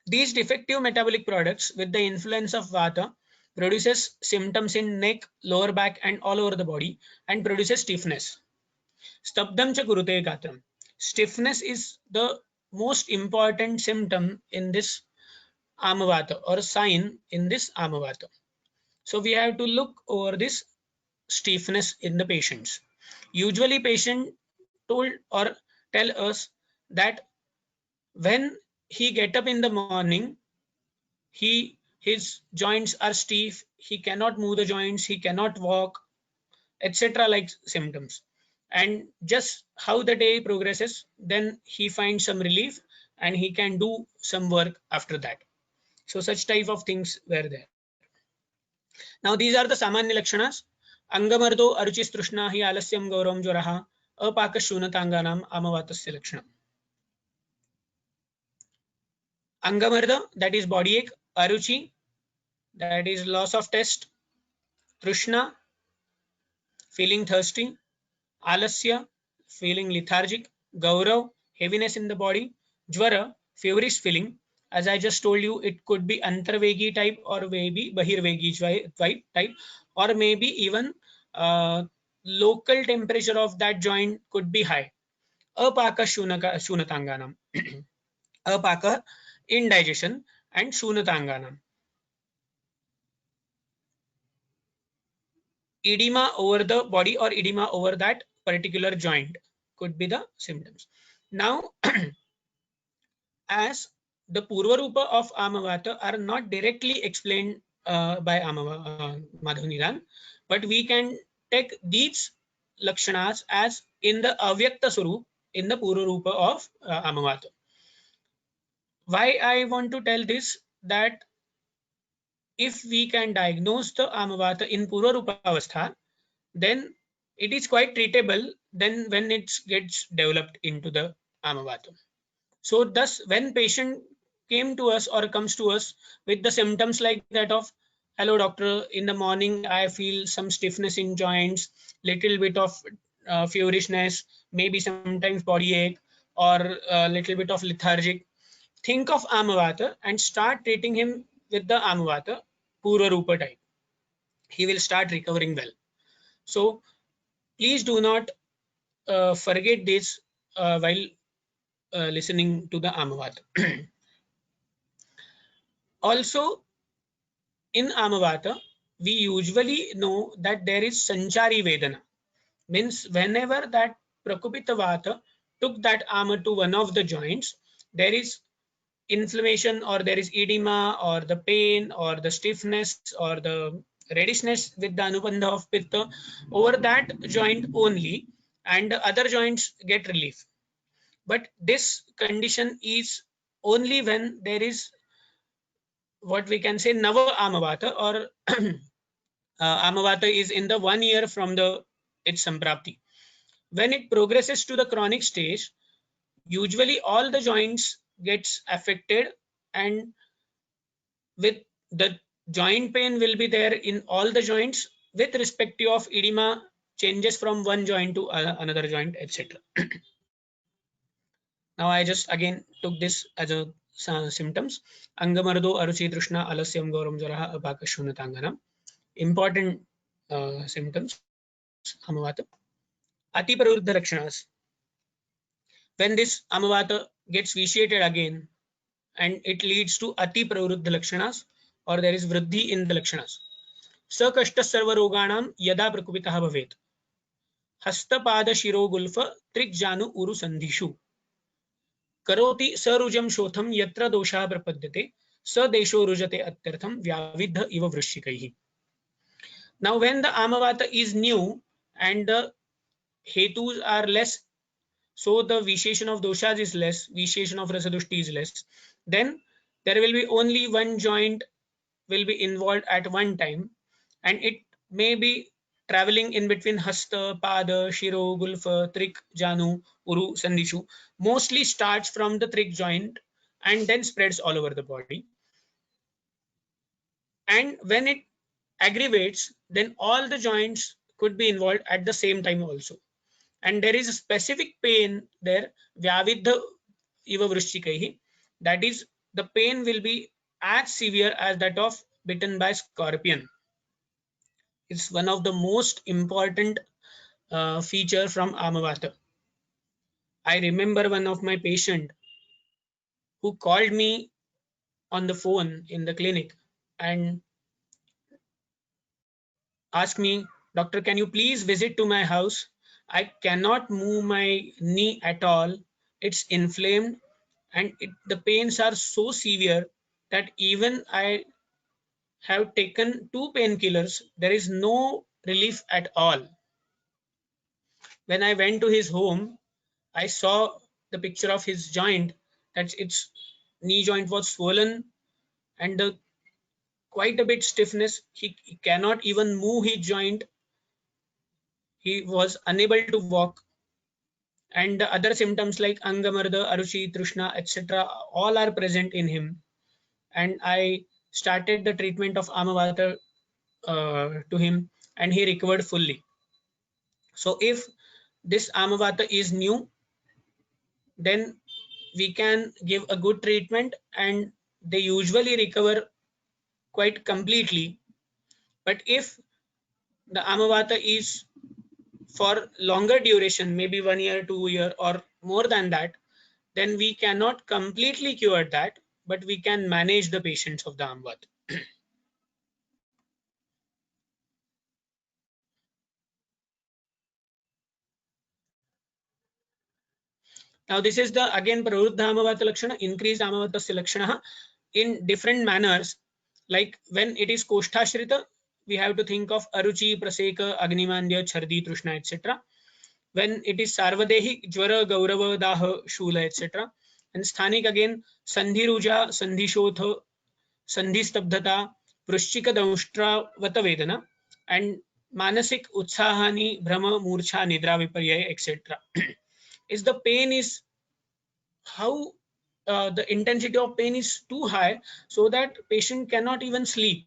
These defective metabolic products with the influence of Vata produces symptoms in neck, lower back and all over the body and produces stiffness. Stabdam Chakurte Gatram. Stiffness is the most important symptom in this Amavata or sign in this Amavata. So we have to look over this stiffness in the patients. Usually patient told or tell us that when he get up in the morning, his joints are stiff, he cannot move the joints, he cannot walk, etc. like symptoms. And just how the day progresses, then he finds some relief and he can do some work after that. So such type of things were there. Now these are the Samanya Lakshanas. Angamardo Aruchis Trushna hi Alasyam Gauram Jwaraha Apakashunathanganam Amavatasya Lakshanam. Angamarda, that is body ache. Aruchi, that is loss of taste. Trushna, feeling thirsty. Alasya, feeling lethargic. Gaurav, heaviness in the body. Jwara, feverish feeling. As I just told you, it could be Antarvegi type or maybe Bahirvegi type, or maybe even local temperature of that joint could be high. Apaka Shunatanganam. Apaka, indigestion, and Shunatanganam. Edema over the body or edema over that particular joint could be the symptoms. Now, as the Purva Rupa of Amavata are not directly explained by Madhav Nidan, but we can take these Lakshanas as in the Avyakta Swarup in the Purva Rupa of Amavata. Why I want to tell this, that if we can diagnose the Amavata in Purva Rupa Avastha, then it is quite treatable then when it gets developed into the Amavata. So thus, when patient came to us or comes to us with the symptoms like that of, hello doctor, in the morning I feel some stiffness in joints, little bit of feverishness, maybe sometimes body ache or a little bit of lethargic, think of Amavata and start treating him with the Amavata Purva Rupa type. He will start recovering well. So Please do not forget this while listening to the Amavata. Also, in Amavata, we usually know that there is Sanchari Vedana. Means whenever that Prakupita Vata took that armor to one of the joints, there is inflammation or there is edema or the pain or the stiffness or the redishness with the Anubandha of Pitta over that joint only, and the other joints get relief. But this condition is only when there is what we can say Nava Amavata, or Amavata is in the 1 year from the its Samprapti. When it progresses to the chronic stage, usually all the joints gets affected, and with the joint pain will be there in all the joints with respect of edema changes from one joint to another joint, etc. Now I just again took this as a symptoms. Angamardo, Aruchi, Trishna, Alasyam, Gauram, Jaraha, Abhakashunatangana. Important symptoms. Amavata. Ati Pravrudha Lakshanas. When this Amavata gets vitiated again, and it leads to Ati Pravruddha Lakshanas, or there is Vriddhi in the Lakshanas. Sakashta Sarva Roganam Yada Prakupitaha Bhavet. Hastapada Shiro Gulfa Trik Janu Uru Sandhishu. Karoti Sarujam Shotham Yatra Dosha Prapadyate Sa Desho Rujate Atyartham Vyavidha Iva Vrishikaihi. Now, when the Amavata is new and the Hetus are less, so the vitiation of doshas is less, vitiation of rasadushti is less, then there will be only one joint will be involved at one time, and it may be traveling in between hasta, pada, shiro, gulfa, trik, janu, uru, sandishu. Mostly starts from the trik joint and then spreads all over the body. And when it aggravates, then all the joints could be involved at the same time also. And there is a specific pain there, Vyavidha Iva Vrishchikaihi, that is, the pain will be as severe as that of bitten by scorpion. It's one of the most important feature from Amavata. I remember one of my patient who called me on the phone in the clinic and asked me, Doctor, can you please visit to my house? I cannot move my knee at all. It's inflamed, and the pains are so severe that even I have taken 2 painkillers, there is no relief at all. When I went to his home, I saw the picture of his joint, that its knee joint was swollen and quite a bit stiffness. He cannot even move his joint. He was unable to walk. And the other symptoms like Angamarda, Aruchi, Trishna, etc. all are present in him. And I started the treatment of Amavata to him, and he recovered fully. So if this Amavata is new, then we can give a good treatment and they usually recover quite completely. But if the Amavata is for longer duration, maybe 1 year, 2 year, or more than that, then we cannot completely cure that, but we can manage the patients of the Amavata. Now this is the again Pravruddha Amavata Lakshana, increased Amavata Lakshana in different manners. Like when it is Koshtashrita, we have to think of Aruchi, Praseka, Agnimandya, Chardi, Trishna, etc. When it is Sarvadehi, Jvara, Gaurava, Daha, Shula, etc. And Sthanik again, Sandhiruja, Sandhishotha, Sandhistabdhata, Vrishchika Danshtra, Vata Vedana, and Manasik, Utsahani, Brahma, Murcha, Nidra, Viparyaya, etc. Is the pain is how the intensity of pain is too high so that patient cannot even sleep.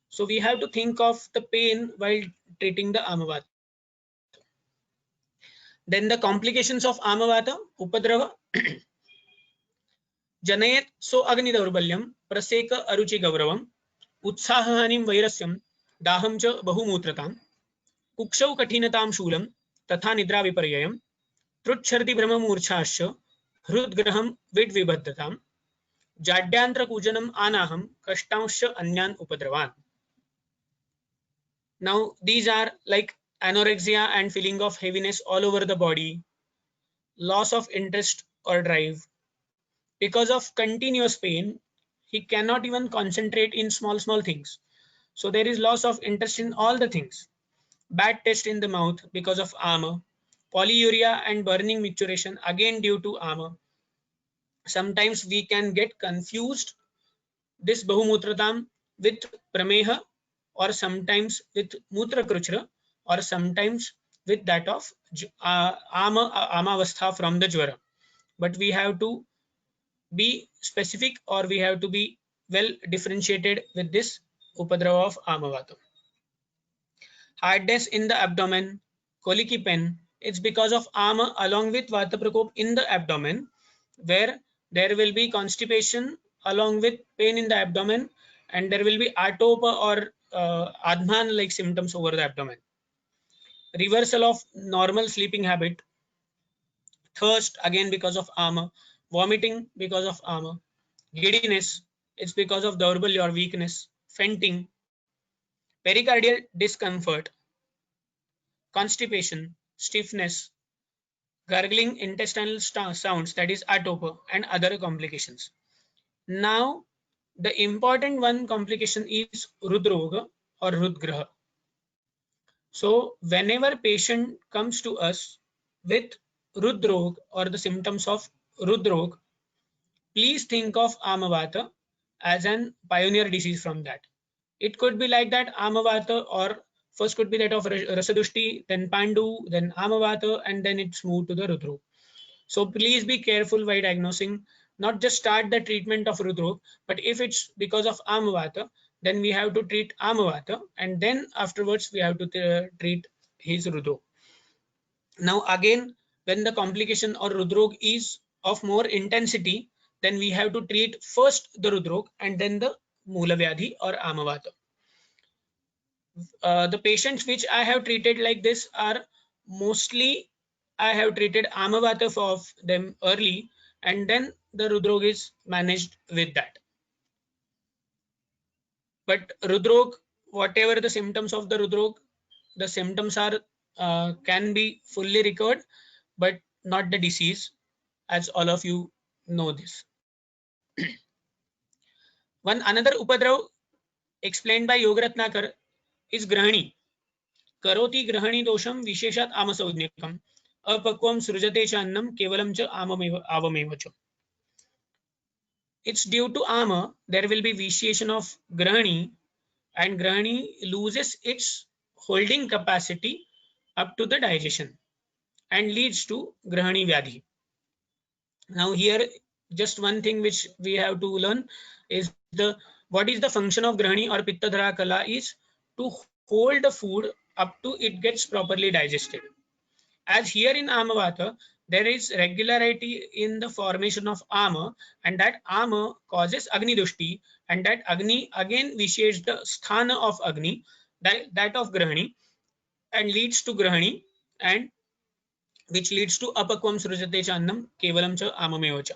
So we have to think of the pain while treating the Amavata. Then the complications of Amavata, Upadrava, Janayet so Agni Daurbalyam, Praseka Aruchi Gauravam, Utsahanim Vairasyam, Daham cha Bahumutratam. कुक्षौ कठिनतां शूलं तथा निद्रा विपर्ययम् तृच्छर्दि भ्रममूर्छाश्च हृद्ग्रहं विड्विबद्धतां जाड्यान्त्रकूजनम् आनाहं कष्टांश्च अन्यान् उपद्रवान्. Now these are like anorexia and feeling of heaviness all over the body, loss of interest or drive. Because of continuous pain, he cannot even concentrate in small things. So there is loss of interest in all the things. Bad taste in the mouth because of armor. Polyuria and burning micturition again due to armor. Sometimes we can get confused this bahumutratam with prameha, or sometimes with mutrakruchra, or sometimes with that of amavastha from the jvara. But we have to be specific, or we have to be well differentiated with this upadrava of amavata. Hardness in the abdomen, colicky pain, it's because of ama along with vata prakop in the abdomen, where there will be constipation along with pain in the abdomen, and there will be atopa or adman like symptoms over the abdomen. Reversal of normal sleeping habit, thirst again because of ama, vomiting because of ama, giddiness, it's because of daurbalya or weakness, fainting, pericardial discomfort, constipation, stiffness, gargling intestinal sounds, that is atopa, and other complications. Now, the important one complication is Rudroga or Rudgraha. So, whenever patient comes to us with Rudrog or the symptoms of Rudrog, please think of Amavata as an pioneer disease from that. It could be like that Amavata, or first could be that of Rasadushti, then Pandu, then Amavata, and then it's moved to the Rudrog. So please be careful while diagnosing. Not just start the treatment of Rudrog, but if it's because of Amavata, then we have to treat Amavata, and then afterwards we have to treat his Rudrog. Now again, when the complication or Rudrog is of more intensity, then we have to treat first the Rudrog and then the Mulavyadhi or Amavata. The patients which I have treated like this are mostly, I have treated Amavata for them early, and then the Rudrog is managed with that. But Rudrog, whatever the symptoms of the Rudrog, the symptoms are can be fully recovered, but not the disease, as all of you know this. One another Upadrav explained by Yogaratnakar is Grahani. Karoti Grahani dosham visheshat amasaunyakam apakvam srujate cha annam kevalam cha avameva cha. It's due to ama, there will be vitiation of Grahani, and Grahani loses its holding capacity up to the digestion and leads to Grahani Vyadhi. Now here, just one thing which we have to learn is what is the function of Grahani or Pittadhara Kala is to hold the food up to it gets properly digested. As here in Amavata, there is regularity in the formation of Ama, and that Ama causes Agni Dushti, and that Agni again vitiates the sthana of Agni, that of Grahani, and leads to Grahani, and which leads to Apakvam Srujate Channam Kevalam Cha Amameva Cha.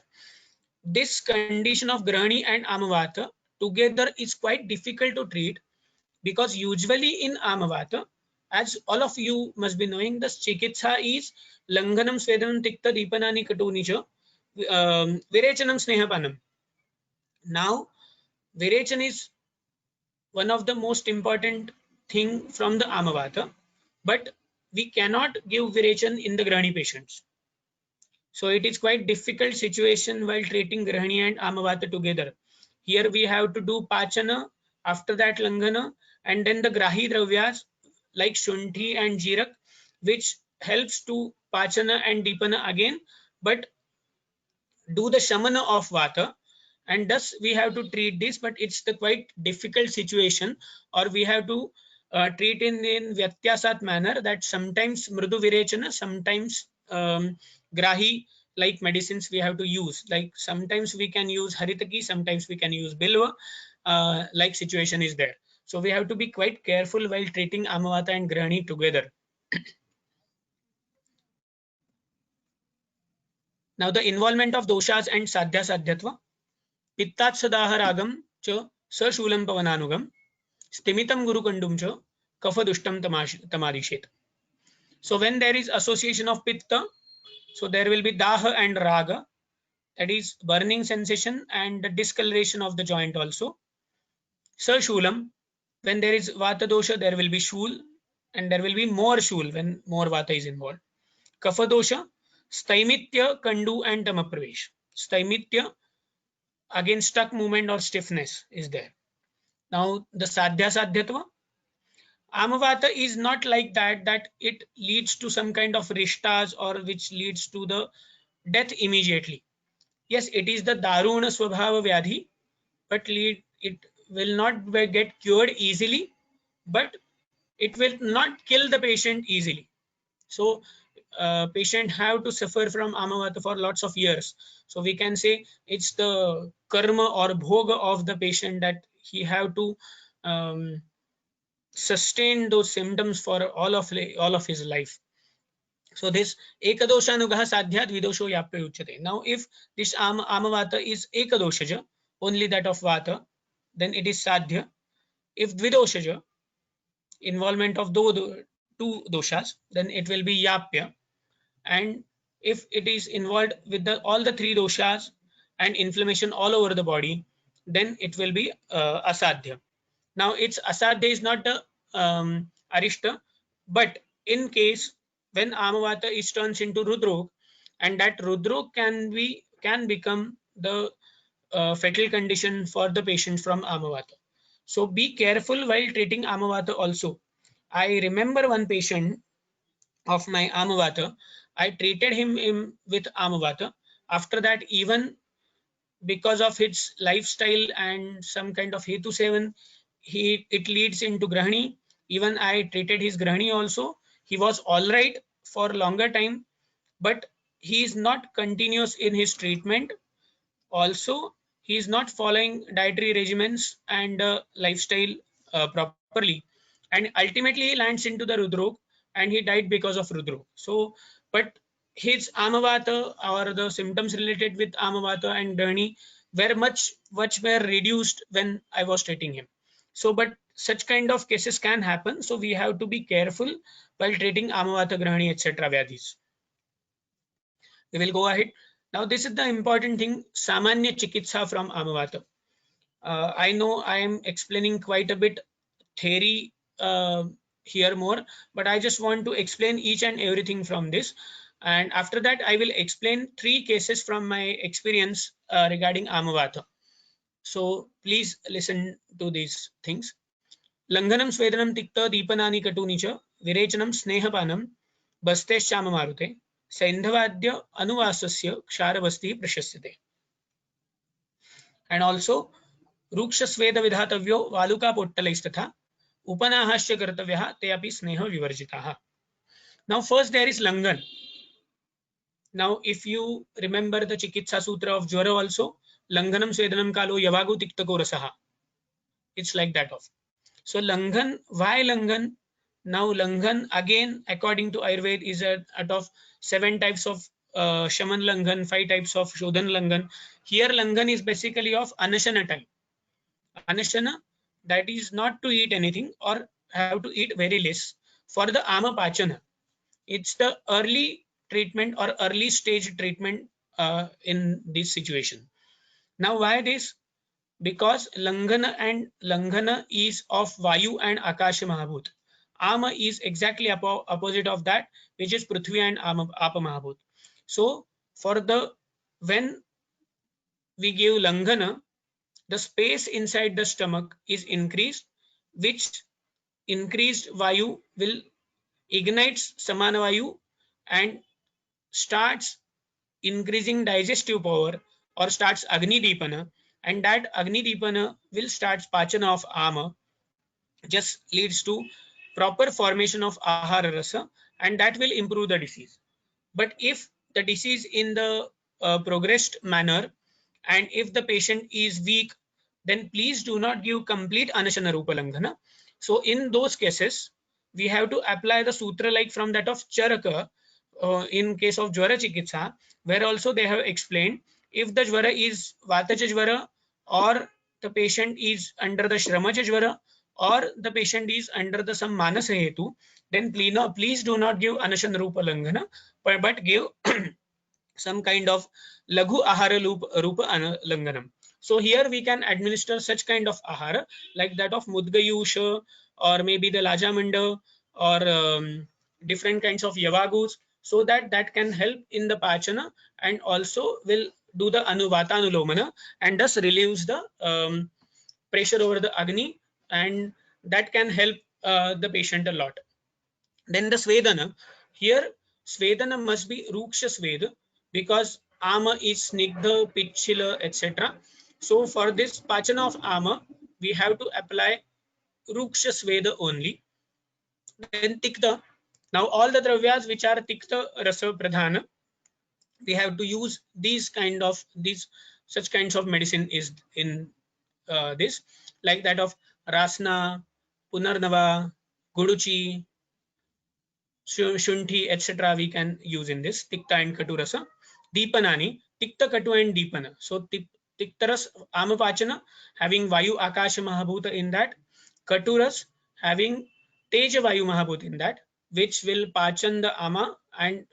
This condition of Grahani and Amavata together is quite difficult to treat, because usually in Amavata, as all of you must be knowing, the chikitsa is Langhanam Swedanam Tikta Deepanani Katunicha Virechanam Snehapanam. Now, Virechan is one of the most important thing from the Amavata, but we cannot give Virechan in the Grahani patients. So it is quite difficult situation while treating Grahani and Amavata together. Here we have to do Pachana, after that Langhana, and then the Grahi Dravyas like Shunthi and Jirak, which helps to Pachana and Deepana again, but do the Shamana of Vata, and thus we have to treat this, but it's the quite difficult situation, or we have to treat in Vyatyasat manner, that sometimes Mrudu Virechana, sometimes Grahi like medicines we have to use, like sometimes we can use Haritaki, sometimes we can use Bilva, like situation is there. So we have to be quite careful while treating Amavata and Grahani together. Now the involvement of doshas and sadhya sadhyatva. Pittat sadaha ragam cha sashulam pavananugam. Stimitam guru kandum cha kafa dushtam tamadishet. So when there is association of pitta, so there will be daha and raga, that is burning sensation and the discoloration of the joint also. Sashulam, when there is vata dosha, there will be shul and there will be more shul when more vata is involved. Kapha dosha, staimitya, kandu and tamapravesh. Staimitya, again stuck movement or stiffness is there. Now the sadhya sadhyatva, Amavata is not like that it leads to some kind of rishtas or which leads to the death immediately. Yes, it is the daruna swabhava vyadhi, but it will not get cured easily, but it will not kill the patient easily. So patient have to suffer from Amavata for lots of years. So we can say it's the karma or bhoga of the patient that he have to sustain those symptoms for all of his life. So this ekadoshanugaha sadhya dvidosho yapya uchyate. Now if this amavata is ekadoshaja, only that of vata, then it is sadhya. If dvidoshaja, involvement of two doshas, then it will be yapya. And if it is involved with all the three doshas and inflammation all over the body, then it will be asadhya. Now it's asadhya is not the arishta, but in case when amavata is turns into rudrok, and that rudrok can become the fatal condition for the patient from amavata. So be careful while treating amavata also. I remember one patient of my amavata. I treated him with amavata. After that, even because of his lifestyle and some kind of hetu sevan, it leads into grahani. Even I treated his grahani also. He was all right for longer time, but he is not continuous in his treatment. Also, he is not following dietary regimens and lifestyle properly, and ultimately he lands into the rudrok, and he died because of rudrok. So, but his amavata or the symptoms related with amavata and grahani were much were reduced when I was treating him. So, but such kind of cases can happen. So we have to be careful while treating amavata, grahani, etc. vyadhis. We will go ahead. Now, this is the important thing, Samanya Chikitsa from Amavata. I know I am explaining quite a bit theory here more, but I just want to explain each and everything from this. And after that, I will explain 3 cases from my experience regarding Amavata. So please listen to these things. Langhanam Svedanam Tikta Deepanani Katuni cha Virechanam Snehapanam Basteshama Marute Saindhavadya Anuvasasya Ksharavasti Prashasyate. And also Ruksha Sveda Vidhatavyo Valuka Pottalaistatha Upanahasya Kartavyaha Te api Sneha Vivarjitaha. Now first there is Langhan. Now if you remember the Chikitsa Sutra of Jwara also, Langhanam Svedanam Kalo Yavagu Tiktako Rasaha. It's like that of. So Langhan, why Langhan? Now Langhan again according to Ayurveda is out of 7 types of Shaman Langhan, 5 types of Shodhan Langhan. Here Langhan is basically of Anashana time. Anashana, that is not to eat anything or have to eat very less. For the Ama Pachana, it's the early treatment or early stage treatment in this situation. Now why this? Because Langhana is of Vayu and Akasha Mahabhut. Ama is exactly opposite of that, which is Prithvi and Apa Mahabhut. So for the when we give Langhana, the space inside the stomach is increased, which increased Vayu will ignites Samana Vayu and starts increasing digestive power or starts Agni Deepana, and that Agni Deepana will start Pachana of Ama, just leads to proper formation of Ahara Rasa, and that will improve the disease. But if the disease in the progressed manner, and if the patient is weak, then please do not give complete Anashana Rupa Langhana. So in those cases, we have to apply the sutra like from that of Charaka in case of Jwara Chikitsa, where also they have explained if the Jwara is Vataja Jwara, or the patient is under the Shramaja Jwara, or the patient is under the some Manasa Hetu, then please do not give Anashana Rupa Langhana, but give some kind of Laghu Ahara Rupa Langanam. So here we can administer such kind of ahara like that of Mudgayusha, or maybe the Lajamanda, or different kinds of Yavagus, so that that can help in the Pachana and also will do the Anuvata Anulomana and thus relieves the pressure over the Agni, and that can help the patient a lot. Then the Svedana, here Svedana must be Ruksha Sveda, because Ama is Snigdha, Pitchila, etc. So for this Pachana of Ama, we have to apply Ruksha Sveda only. Then Tikta, now all the dravyas which are Tikta Rasa Pradhana, we have to use these such kinds of medicine is in this, like that of Rasna, Punarnava, Guduchi, Shunthi, etc. we can use in this Tikta and Katu Rasa. Deepanani, Tikta, Katu and Deepana. So Tiktaras Amapachana having Vayu Akasha Mahabhuta in that, Katuras having Teja Vayu Mahabhuta in that, which will pachan the Ama and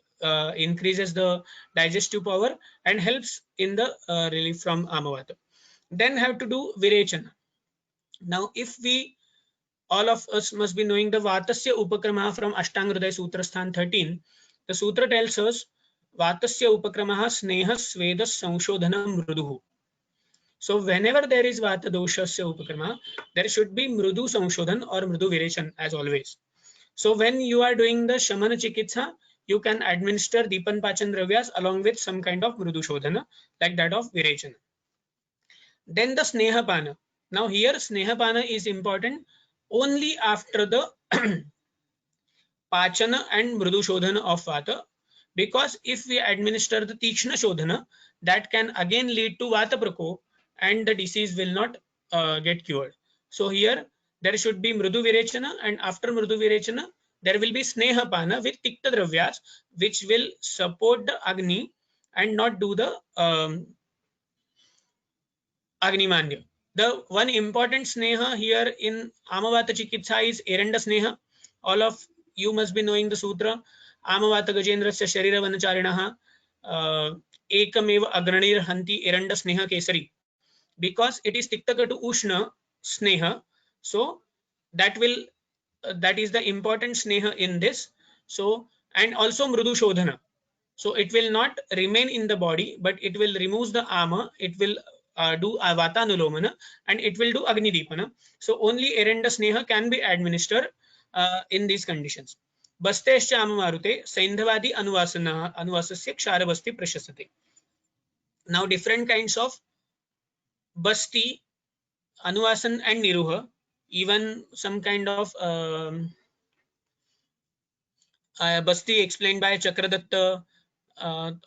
increases the digestive power and helps in the relief from Amavata. Then have to do Virechana. Now if we, all of us must be knowing the Vatasya Upakramaha from Ashtanga Hridaya Sutra Sthan 13. The sutra tells us Vatasya Upakramaha Sneha Sveda Sanshodhanam Mruduhu. So whenever there is Vata Doshasya Upakramaha, there should be Mrudu Sanshodhan or Mrudu Virechan as always. So when you are doing the Shamana Chikitsa, you can administer Deepan Pachan Dravyas along with some kind of Mrudu Shodhana like that of Virechana. Then the Snehapana. Now here Snehapana is important only after the Pachana and Mrudu Shodhana of Vata, because if we administer the Tikshna Shodhana, that can again lead to Vata Prakop and the disease will not get cured. So here there should be Mrudu Virechana, and after Mrudu Virechana there will be Snehapana with Tikta Dravyas which will support the Agni and not do the Agni Manya. The one important Sneha here in Amavata Chikitsa is Eranda Sneha. All of you must be knowing the sutra. Amavata Gajendrasya Sharira Vanacharinaha Ekameva Agranir Hanti Eranda Sneha Kesari. Because it is Tiktakatu Ushna Sneha. So that will that is the important Sneha in this. So, and also Mrudu Shodhana. So it will not remain in the body, but it will remove the Ama. It will do Vata Anulomana and it will do Agni Deepana. So only Erenda Sneha can be administered in these conditions. Bastescha Amamarute Saindhavadi Anuvasasya Ksharabasti Prashasate. Now different kinds of Basti, Anuvasan and Niruha, even some kind of Basti explained by Chakradatta,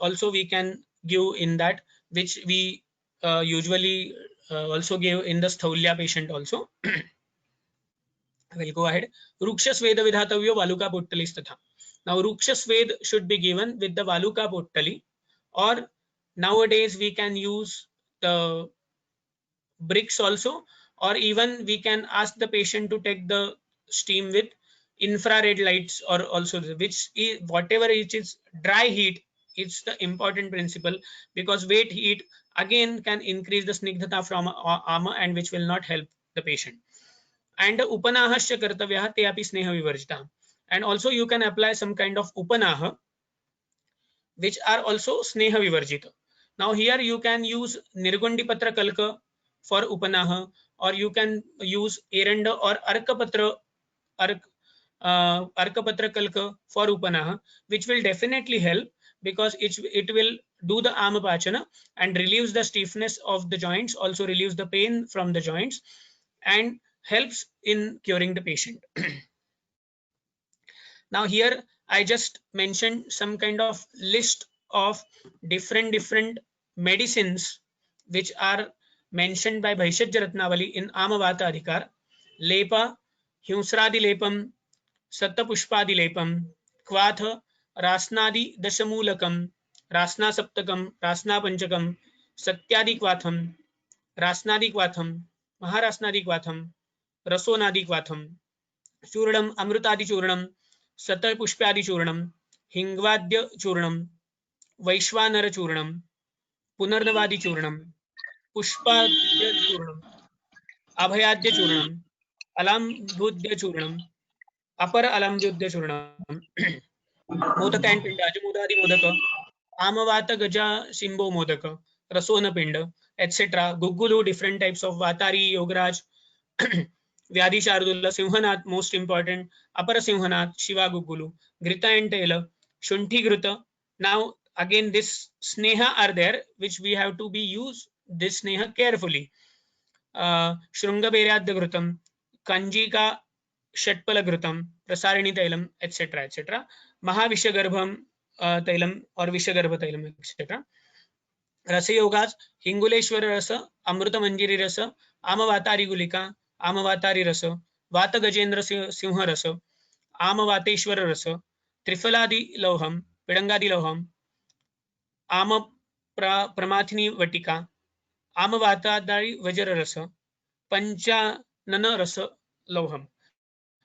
also we can give in that, which we usually also give in the Sthaulya patient also. We'll go ahead. Ruksha Sveda Vidhatavyo Valuka Pottali Statha. Now Ruksha Sved should be given with the Valuka Pottali, or nowadays we can use the bricks also, or even we can ask the patient to take the steam with infrared lights, or also which is whatever it is dry heat. It's the important principle, because wet heat again can increase the snigdhata from Ama and which will not help the patient. And upanahasya kartavyah te api sneha vivarjita. And also you can apply some kind of upanaha which are also sneha vivarjita. Now here you can use Nirgundi Patra Kalka for upanaha, or you can use Eranda or Arkapatra Arkapatra Kalka for upanaha, which will definitely help, because it will do the Amapachana and relieves the stiffness of the joints, also relieves the pain from the joints and helps in curing the patient. Now here I just mentioned some kind of list of different medicines which are mentioned by Bhaishajya Ratnavali in Amavata Adhikar. Lepa, Hiusradilepam, Sattapushpadilepam, Kvatha, Rasnadi Dashamulakam, Rasna Saptakam, Rasna Panchakam, Satyadi Kvatham, Rasnadi Kvatham, Maharasnadi Kvatham, Rasonadi Kvatham, Churnam, Amrutadi Churnam, Sattapushpadi Churnam, Hingvadya Churnam, Vaishwanara Churnam, Punarnavadi Churnam, Pushpadya Churnam, Abhayadya Churnam, Alambudya Churnam, Upper Alambudya Churnam, Modaka and Pinda, Ajamudadi Modaka, Amavata Gaja Simbo Modaka, Rasona Pinda, etc. Gugulu, different types of Vatari, Yograj, Vyadi Shardula, Simhanath, most important, Apara Simhanath, Shiva Gugulu, Grita and Taylor, Shunti Gruta. Now, again, this Sneha are there, which we have to be use this Sneha carefully. Shrungaberyadya Grutam, Kanjika Shatpala Grutam, Prasarini Tailam, etc. etc. Mahavishagarbham Tailam or Vishagarbha Tailam, etc. Rasayogas, Hinguleshwara Rasa, Amruta Manjiri Rasa, Amavatari Gulika, Amavatari Rasa, Vata Gajendra Simha Rasa, Amavateshwara Rasa, Trifaladi Loham, Pidangadi Loham, Ama Pramathini Vatika, Amavatadari Vajra Rasa, Panchanana Rasa Loham,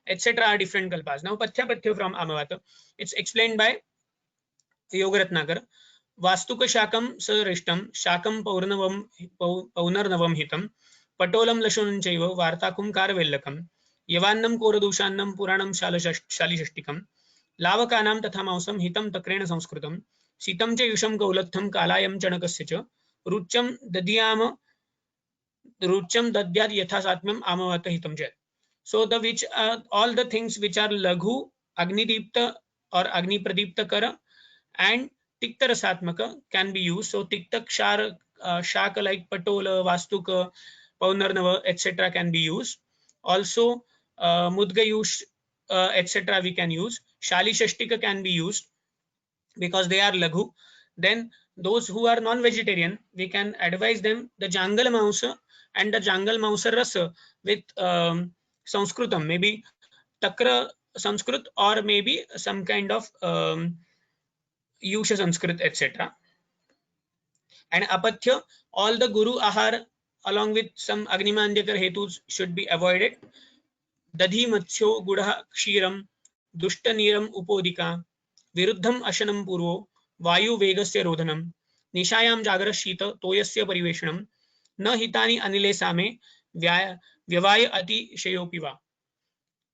etc. are different kalpas. Now, Pathya Pathya from Amavata, it's explained by Yogaratnakar. Vastuka Shakam Sarishtam, Shakam Paunarnavam Hitam, Patolam Lashunam Chaiva, Vartakum Karvellakam, Yavannam Koradushanam Puranam Shalishashtikam, Lavakanam Tathamausam Hitam Takrena Sanskritam, Sitam Cha Yusham Kaulatham Kalayam Chanakasya, Rucham Dadyam Dadyad Yathasatmam Amavata Hitam Jet. So the which all the things which are Laghu, Agnidipta or Agni Pradipta Kara and Tikta Rasatmaka can be used. So Tikta Shaka like Patola, Vastuka, Paunarnava, etc. can be used. Also Mudgayush, etc. we can use. Shali Shashtika can be used because they are Laghu. Then those who are non-vegetarian, we can advise them the Jangal Mausa and the Jangal Mausa Rasa with Sanskritam, maybe Takra Sanskrit or maybe some kind of Yusha Sanskrit, etc. And Apathya, all the Guru Ahar along with some Agnimandyakar Hetus should be avoided. Dadhi Matsyo Gudha Kshiram, Dushta Niram Upodika, Viruddham Ashanam Purvo, Vayu Vegasya Rodhanam, Nishayam Jagara Shita, Toyasya Pariveshanam, Na Hitani Anile Same, Vyavaya Ati Shayopiva.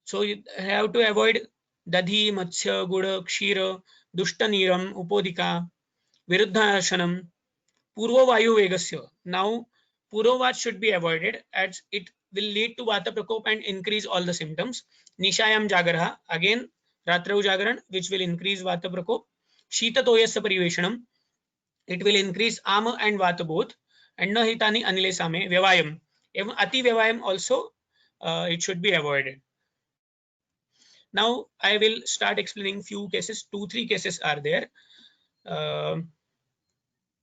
So you have to avoid Dadhi, Matsya, Gudha, Kshira, Dushta Niram, Upodika, Viruddhashanam, Purva Vayu Vegasya. Now, Purovat should be avoided as it will lead to Vata Prakop and increase all the symptoms. Nishayam Jagaraha, again Ratrau Jagaran, which will increase Vata Prakop. Shita Toyasya Pariveshanam, it will increase Ama and Vata both. And Na Hitani Anile Same, Vyavayam. Even Ati Vyavayam also, it should be avoided. Now, I will start explaining few cases. 2-3 cases are there.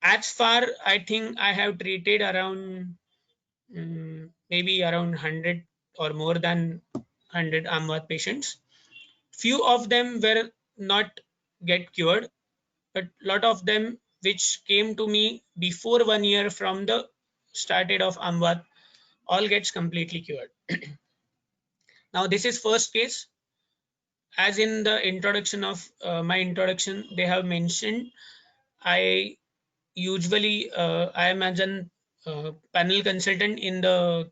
As far I think I have treated around maybe around 100 or more than 100 Amvat patients. Few of them were not get cured, but lot of them which came to me before 1 year from the started of Amvat all gets completely cured. Now this is first case. As in the introduction of my introduction, they have mentioned I usually I am as an panel consultant in the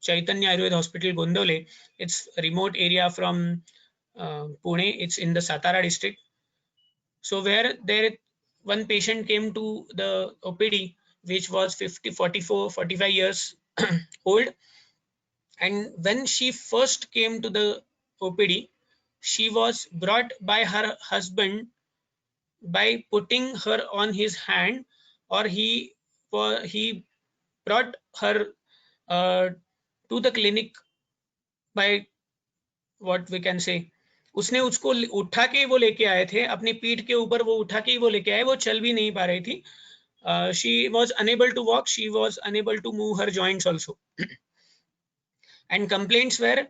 Chaitanya Ayurveda Hospital, Gondole. It's a remote area from Pune. It's in the Satara district. So where there one patient came to the OPD, which was 45 years old. And when she first came to the OPD, she was brought by her husband by putting her on his hand, or he brought her to the clinic by what we can say. उसने उसको उठा के वो लेके आए थे, अपनी पीठ के ऊपर वो उठा के वो लेके आए, वो चल भी नहीं पा रही थी. She was unable to walk. She was unable to move her joints also. And complaints were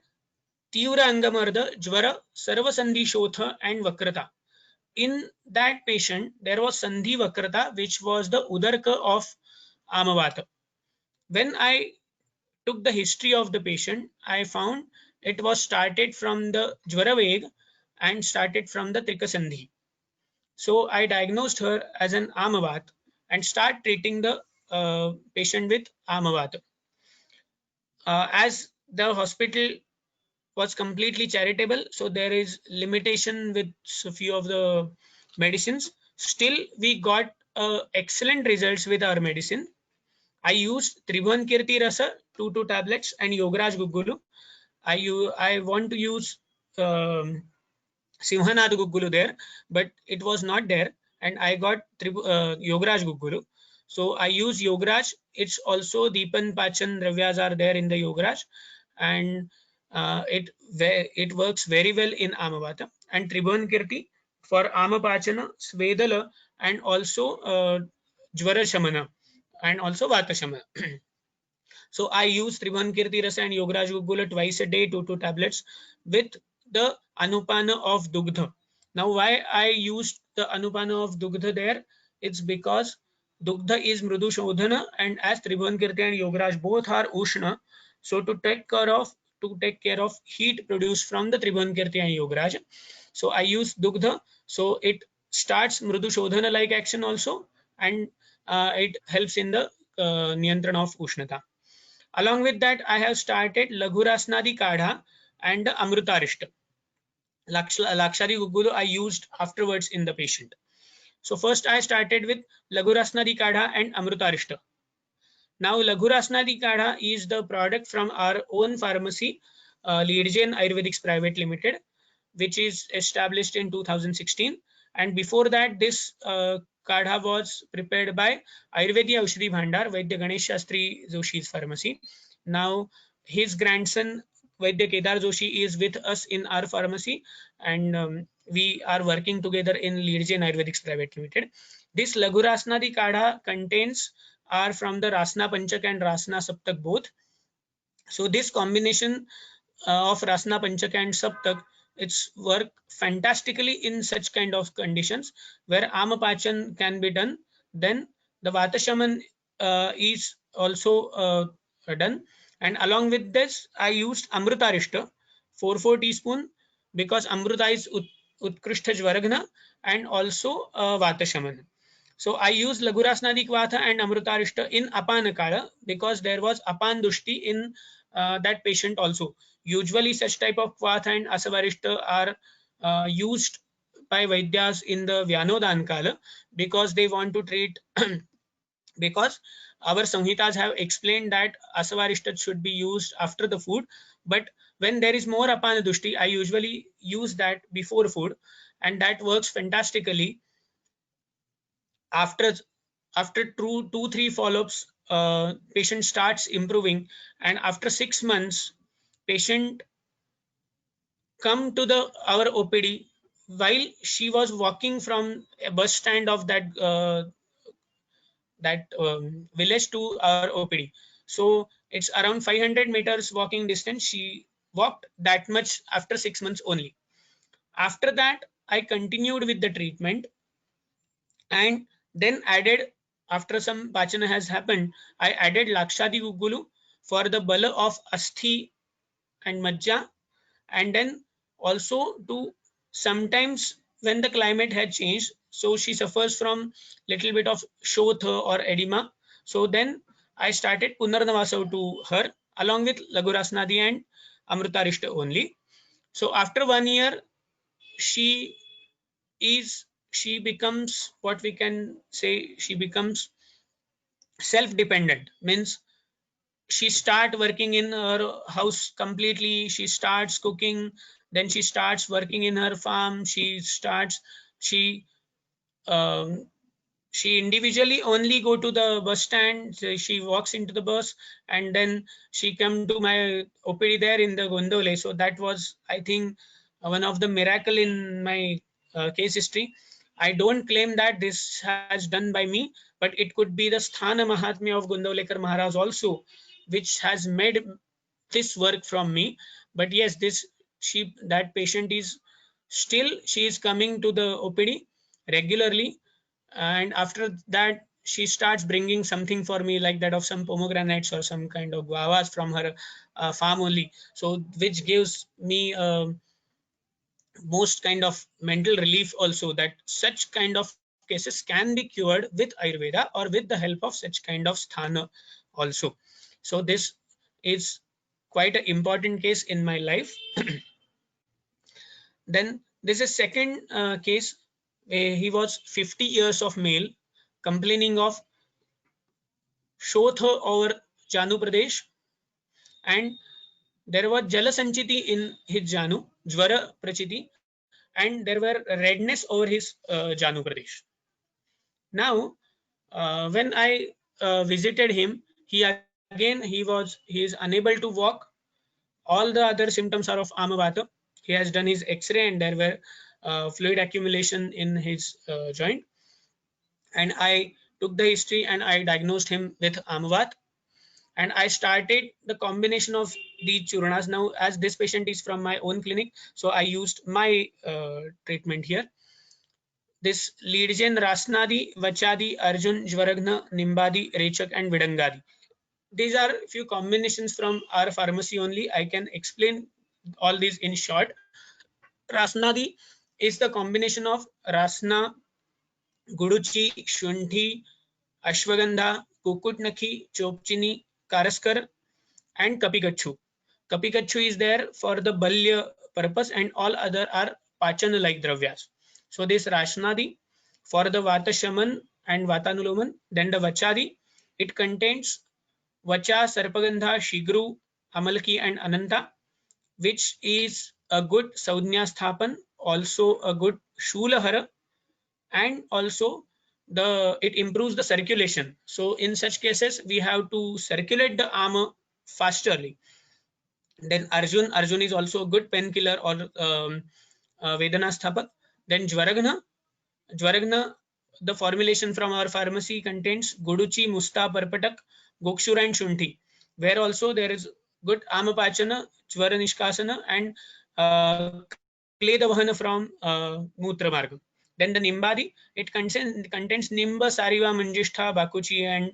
Tivra Angamarda, Jvara, Sarva Sandhi Shotha, and Vakrata. In that patient, there was Sandhi Vakrata, which was the Udarka of Amavata. When I took the history of the patient, I found it was started from the Jvaraveg and started from the Trikasandhi. So I diagnosed her as an Amavat and start treating the patient with Amavat. As the hospital was completely charitable, so there is limitation with a few of the medicines. Still, we got excellent results with our medicine. I used Tribhuvan Kirti Rasa 2 tablets and Yograj Gugulu. I want to use Simhanath Gugulu there, but it was not there, and I got Yograj Gugulu. So I use Yograj. It's also Deepan Pachan Dravyas are there in the Yograj, and it works very well in Amavata. And Tribhuvan Kirti for Amapachana, Svedala, and also Jvara Shamana, and also Vata Shamana. So I use Tribhuvan Kirti Rasa and Yograj Gugula twice a day, 2 tablets with the Anupana of Dugdha. Now, why I used the Anupana of Dugdha there? It's because Dugdha is Mrudu Shodhana, and as Tribhuvan Kirti and Yograj both are Ushna, so to take care of heat produced from the Tribhuvan Kirti and Yograj, so I use Dugdha. So it starts Mrudu Shodhana like action also, and it helps in the Niyantrana of Ushnata. Along with that, I have started Laghurasnadi Kadha and Amrutarishta. Lakshari Gugulu I used afterwards in the patient. So first I started with Laghurasnadi Kadha and Amrutarishta. Now Laghurasnadi Kadha is the product from our own pharmacy, Leadgen Ayurvedics Private Limited, which is established in 2016. And before that, this kadha was prepared by Ayurvediya Aushadhi Bhandar, Vaidya Ganesh Shastri Joshi's pharmacy. Now, his grandson, Vaidya Kedar Joshi, is with us in our pharmacy, and we are working together in Leadgen Ayurvedics Private Limited. This Laghurasnadi kadha contains are from the Rasna Panchak and Rasna Saptak both. So this combination of Rasna Panchak and Saptak, it's work fantastically in such kind of conditions where Amapachan can be done. Then the Vatashaman is also done. And along with this, I used Amrutarishta, 4 teaspoon, because Amruta is Utkrishta Jvaragna and also Vatashaman. So I used Laghurasnadi Kvatha and Amrutarishta in Apanakala because there was Apan Dushti in that patient also. Usually such type of Kvatha and Asavarishta are used by Vaidyas in the Vyanodan Kala because they want to treat because our Samhitas have explained that Asavarishta should be used after the food, but when there is more Apana Dushti, I usually use that before food, and that works fantastically. After 2-3 follow-ups, patient starts improving, and after 6 months, patient come to the our OPD while she was walking from a bus stand of that village to our OPD. So it's around 500 meters walking distance. She walked that much after 6 months only. After that, I continued with the treatment and then added, after some pachana has happened, I added Lakshadi Gugulu for the bala of Asthi and Majja, and then also to sometimes when the climate had changed, so she suffers from little bit of shotha or edema. So then I started Punarnavasav to her along with Laghurasnadi and Amrutarishta only. So after 1 year, she she becomes, what we can say, she becomes self dependent, means she start working in her house completely, she starts cooking, then she starts working in her farm, she um, she individually only go to the bus stand, she walks into the bus, and then she come to my OPD there in the Gondole. So that was, I think, one of the miracle in my case history. I don't claim that this has done by me, but it could be the Sthana Mahatmya of Gundavlekar Maharaj also, which has made this work from me. But yes, that patient is still, she is coming to the OPD regularly, and after that she starts bringing something for me, like that of some pomegranates or some kind of guavas from her farm only, so which gives me most kind of mental relief also, that such kind of cases can be cured with Ayurveda or with the help of such kind of sthana also. So this is quite an important case in my life. Then this is second case. He was 50 years of male, complaining of Shotha over Janu Pradesh, and there was Jalasanchiti in his Janu, Jwara Prachiti, and there were redness over his Janu Pradesh. Now, when I visited him, he is unable to walk. All the other symptoms are of Amavata. He has done his X-ray and there were fluid accumulation in his joint. And I took the history and I diagnosed him with Amavat. And I started the combination of the churnas. Now, as this patient is from my own clinic, so I used my treatment here. This Leadgen, Rasnadi, Vachadi, Arjun, Jwaragna, Nimbadi, Rechak, and Vidangadi. These are few combinations from our pharmacy only. I can explain all these in short. Rasnadi is the combination of Rasna, Guduchi, Shunthi, Ashwagandha, Kukutnakhi, Chopchini, Karaskar, and Kapikachu. Kapikachu is there for the Balya purpose, and all other are Pachana like dravyas. So this Rashnadi for the Vata Shaman and Vatanuloman. Then the Vachadi, it contains Vacha, Sarpagandha, Shigru, Amalki, and Ananta, which is a good Saudnya Sthapan, also a good Shulahara, and also it improves the circulation. So in such cases, we have to circulate the armor fasterly. Then Arjun is also a good painkiller or Vedana Sthapak. Then Jwaragna, the formulation from our pharmacy contains Guduchi, Musta, Parpatak, Gokshura, and Shunthi, where also there is good Amapachana, Jwara Nishkasana, and Kledavahana from Mutra Marga. Then the Nimbadi, it contains Nimba, Sariva, Manjishtha, Bakuchi, and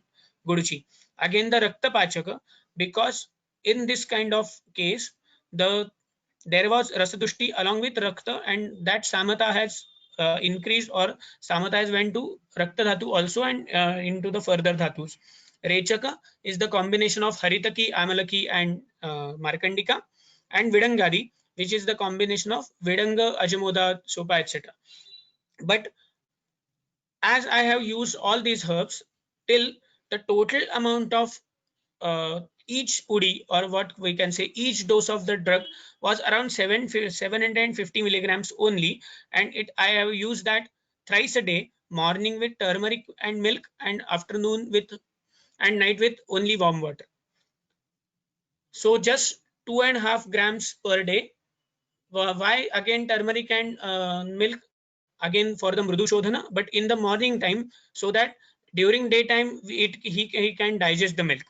Guduchi. Again, the Rakta Pachaka, because in this kind of case, there was Rasadushti along with Rakta, and that Samata has increased, or Samata has went to Rakta Dhatu also and into the further Dhatus. Rechaka is the combination of Haritaki, Amalaki, and Markandika, and Vidangadi, which is the combination of Vidanga, Ajamoda, Sopa, etc. But as I have used all these herbs, till the total amount of each pudi, or what we can say each dose of the drug, was around 750 milligrams only, and I have used that thrice a day, morning with turmeric and milk, and afternoon with, and night with only warm water. So just 2.5 grams per day. Why again turmeric and milk? Again for the Mrudu Shodhana, but in the morning time, so that during daytime he can digest the milk.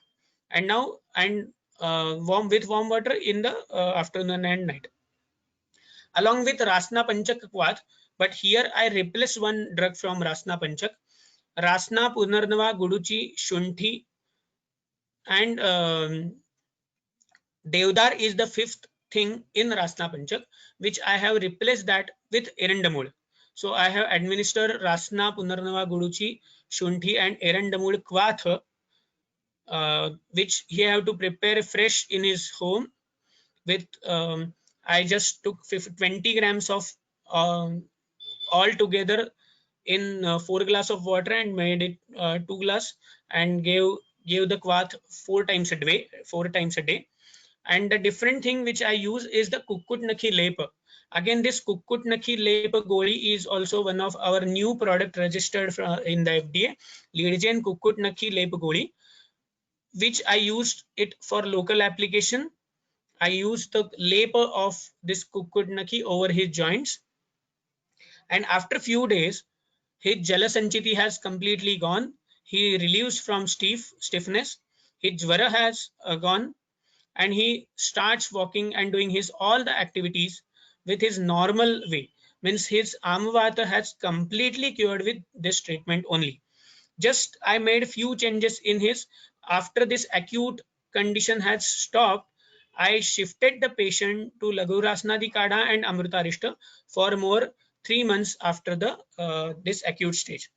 And now, and warm water in the afternoon and night, along with Rasna Panchak Kwat. But here I replace one drug from Rasna Panchak. Rasna, Punarnava, Guduchi, Shunthi, and Devdar is the fifth thing in Rasna Panchak, which I have replaced that with Erendamul. So I have administered Rasna, Punarnava, Guduchi, Shunthi, and Erendamul Kwatha, which he have to prepare fresh in his home with, I just took 20 grams of all together in 4 glass of water and made it 2 glass, and gave the kwath 4 times a day. And the different thing which I use is the Kukutnakhi Lepa. Again, this Kukutnakhi Lepa Goli is also one of our new product registered in the FDA, Leadgen Kukutnakhi Lepa Goli, which I used it for local application. I used the lepa of this Kukutnakhi over his joints, and after few days, his Jalasanchiti has completely gone. he relieves from stiffness, his jvara has gone, and he starts walking and doing his all the activities with his normal way. Means his amavata has completely cured with this treatment only. Just I made few changes in his. After this acute condition has stopped, I shifted the patient to Laghu Rasnadi Kada and Amrutarishta for more 3 months after the this acute stage,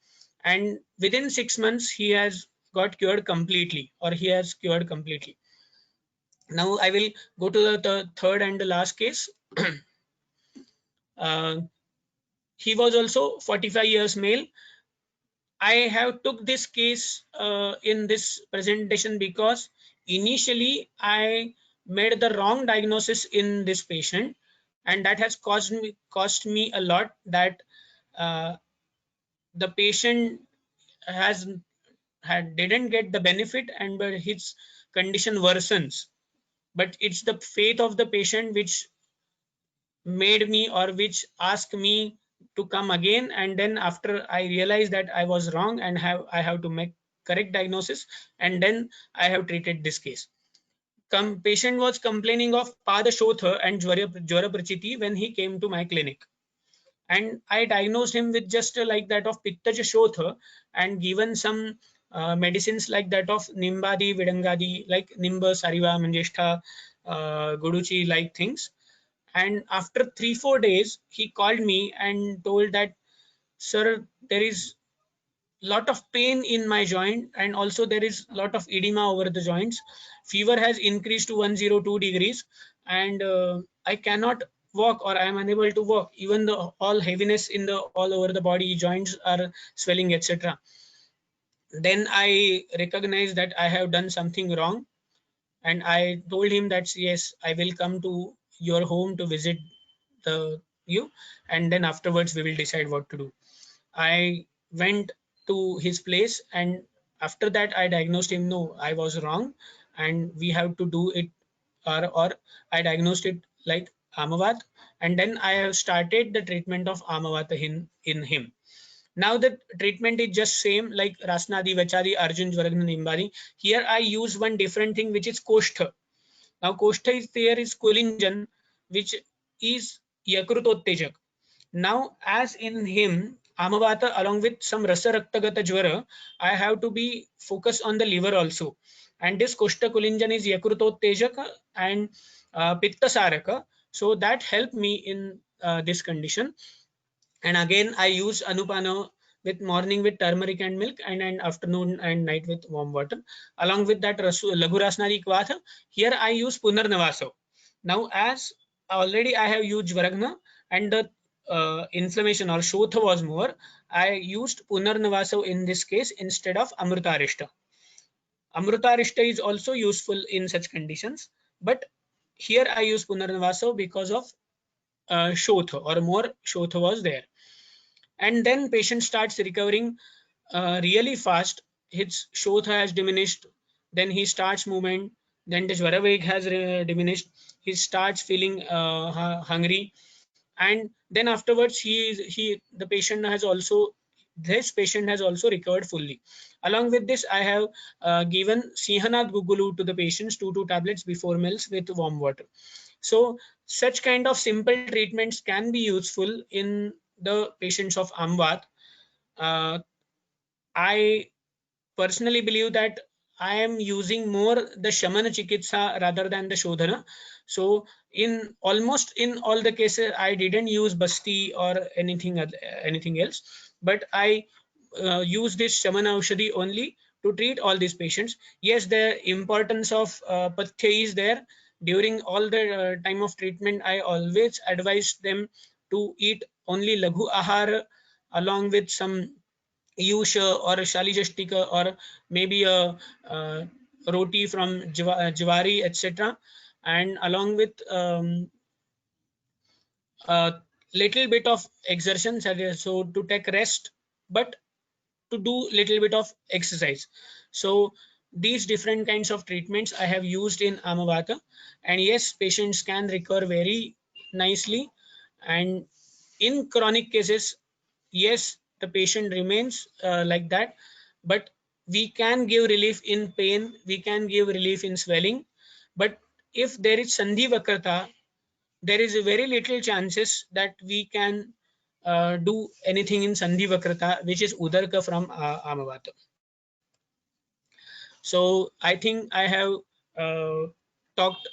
and within 6 months he has got cured completely, or he has cured completely. Now I will go to the third and the last case. uh, he was also 45 years male. I have took this case in this presentation because initially I made the wrong diagnosis in this patient, and that has cost me a lot. That uh, the patient has didn't get the benefit, and but his condition worsens. But it's the faith of the patient which made me, or which asked me to come again. And then after I realized that I was wrong and I have to make correct diagnosis, and then I have treated this case. Patient was complaining of padashotha and jwara prachiti when he came to my clinic, and I diagnosed him with just like that of pittaja shotha, and given some medicines like that of nimbadi vidangadi, like nimba sariva manjeshta, guduchi like things. And after 3 4 days he called me and told that, sir, there is lot of pain in my joint, and also there is lot of edema over the joints. Fever has increased to 102 degrees, and I cannot walk, or I am unable to walk. Even the all heaviness in the all over the body, joints are swelling, etc. Then I recognized that I have done something wrong, and I told him that yes, I will come to your home to visit the you, and then afterwards we will decide what to do. I went to his place, and after that I diagnosed him, no, I was wrong, and we have to do it, or I diagnosed it like Amavat, and then I have started the treatment of Amavata in him. Now the treatment is just same like Rasnadi, Vachadi, Arjun, Jvaragna, Nimbadi. Here I use one different thing, which is Koshtha. Now Koshtha is there is Kulinjan, which is Yakrutottejak. Now, as in him, Amavata along with some Rasa Raktagata Jvara, I have to be focused on the liver also. And this Koshta Kulinjan is Yakrutottejaka and Pitta Saraka. So that helped me in this condition. And again, I use Anupana with morning with turmeric and milk, and afternoon and night with warm water. Along with that, Laghu Rasnari Kvatha, here I use Punarnavaso. Now, as already I have used Varagna, and the inflammation or Shotha was more, I used Punarnavaso in this case instead of Amrutarishta. Amrutarishta is also useful in such conditions, but here I use Punarnavaso because of Shotha, or more Shotha was there. And then patient starts recovering really fast. His shotha has diminished, then he starts movement, then the jvaraveg has diminished, he starts feeling hungry, and then afterwards the patient has also, this patient has also recovered fully. Along with this, I have given Sinhanath Gugulu to the patients, 2 tablets before meals with warm water. So such kind of simple treatments can be useful in the patients of Amvat. Uh, I personally believe that I am using more the Shamana Chikitsa rather than the Shodhana. So in almost in all the cases, I didn't use Basti or anything else, but I use this Shamana Aushadhi only to treat all these patients. Yes, the importance of Pathya is there. During all the time of treatment, I always advise them to eat only Laghu Ahar along with some Yusha or Shalijashtika, or maybe a roti from Jivari, etc. And along with a little bit of exertion, so to take rest, but to do little bit of exercise. So these different kinds of treatments I have used in Amavata, and yes, patients can recover very nicely. And in chronic cases, yes, the patient remains like that, but we can give relief in pain, we can give relief in swelling, but if there is Sandhi Vakrata, there is a very little chances that we can do anything in Sandhi Vakrata, which is Udarka from Amavata. So I think I have talked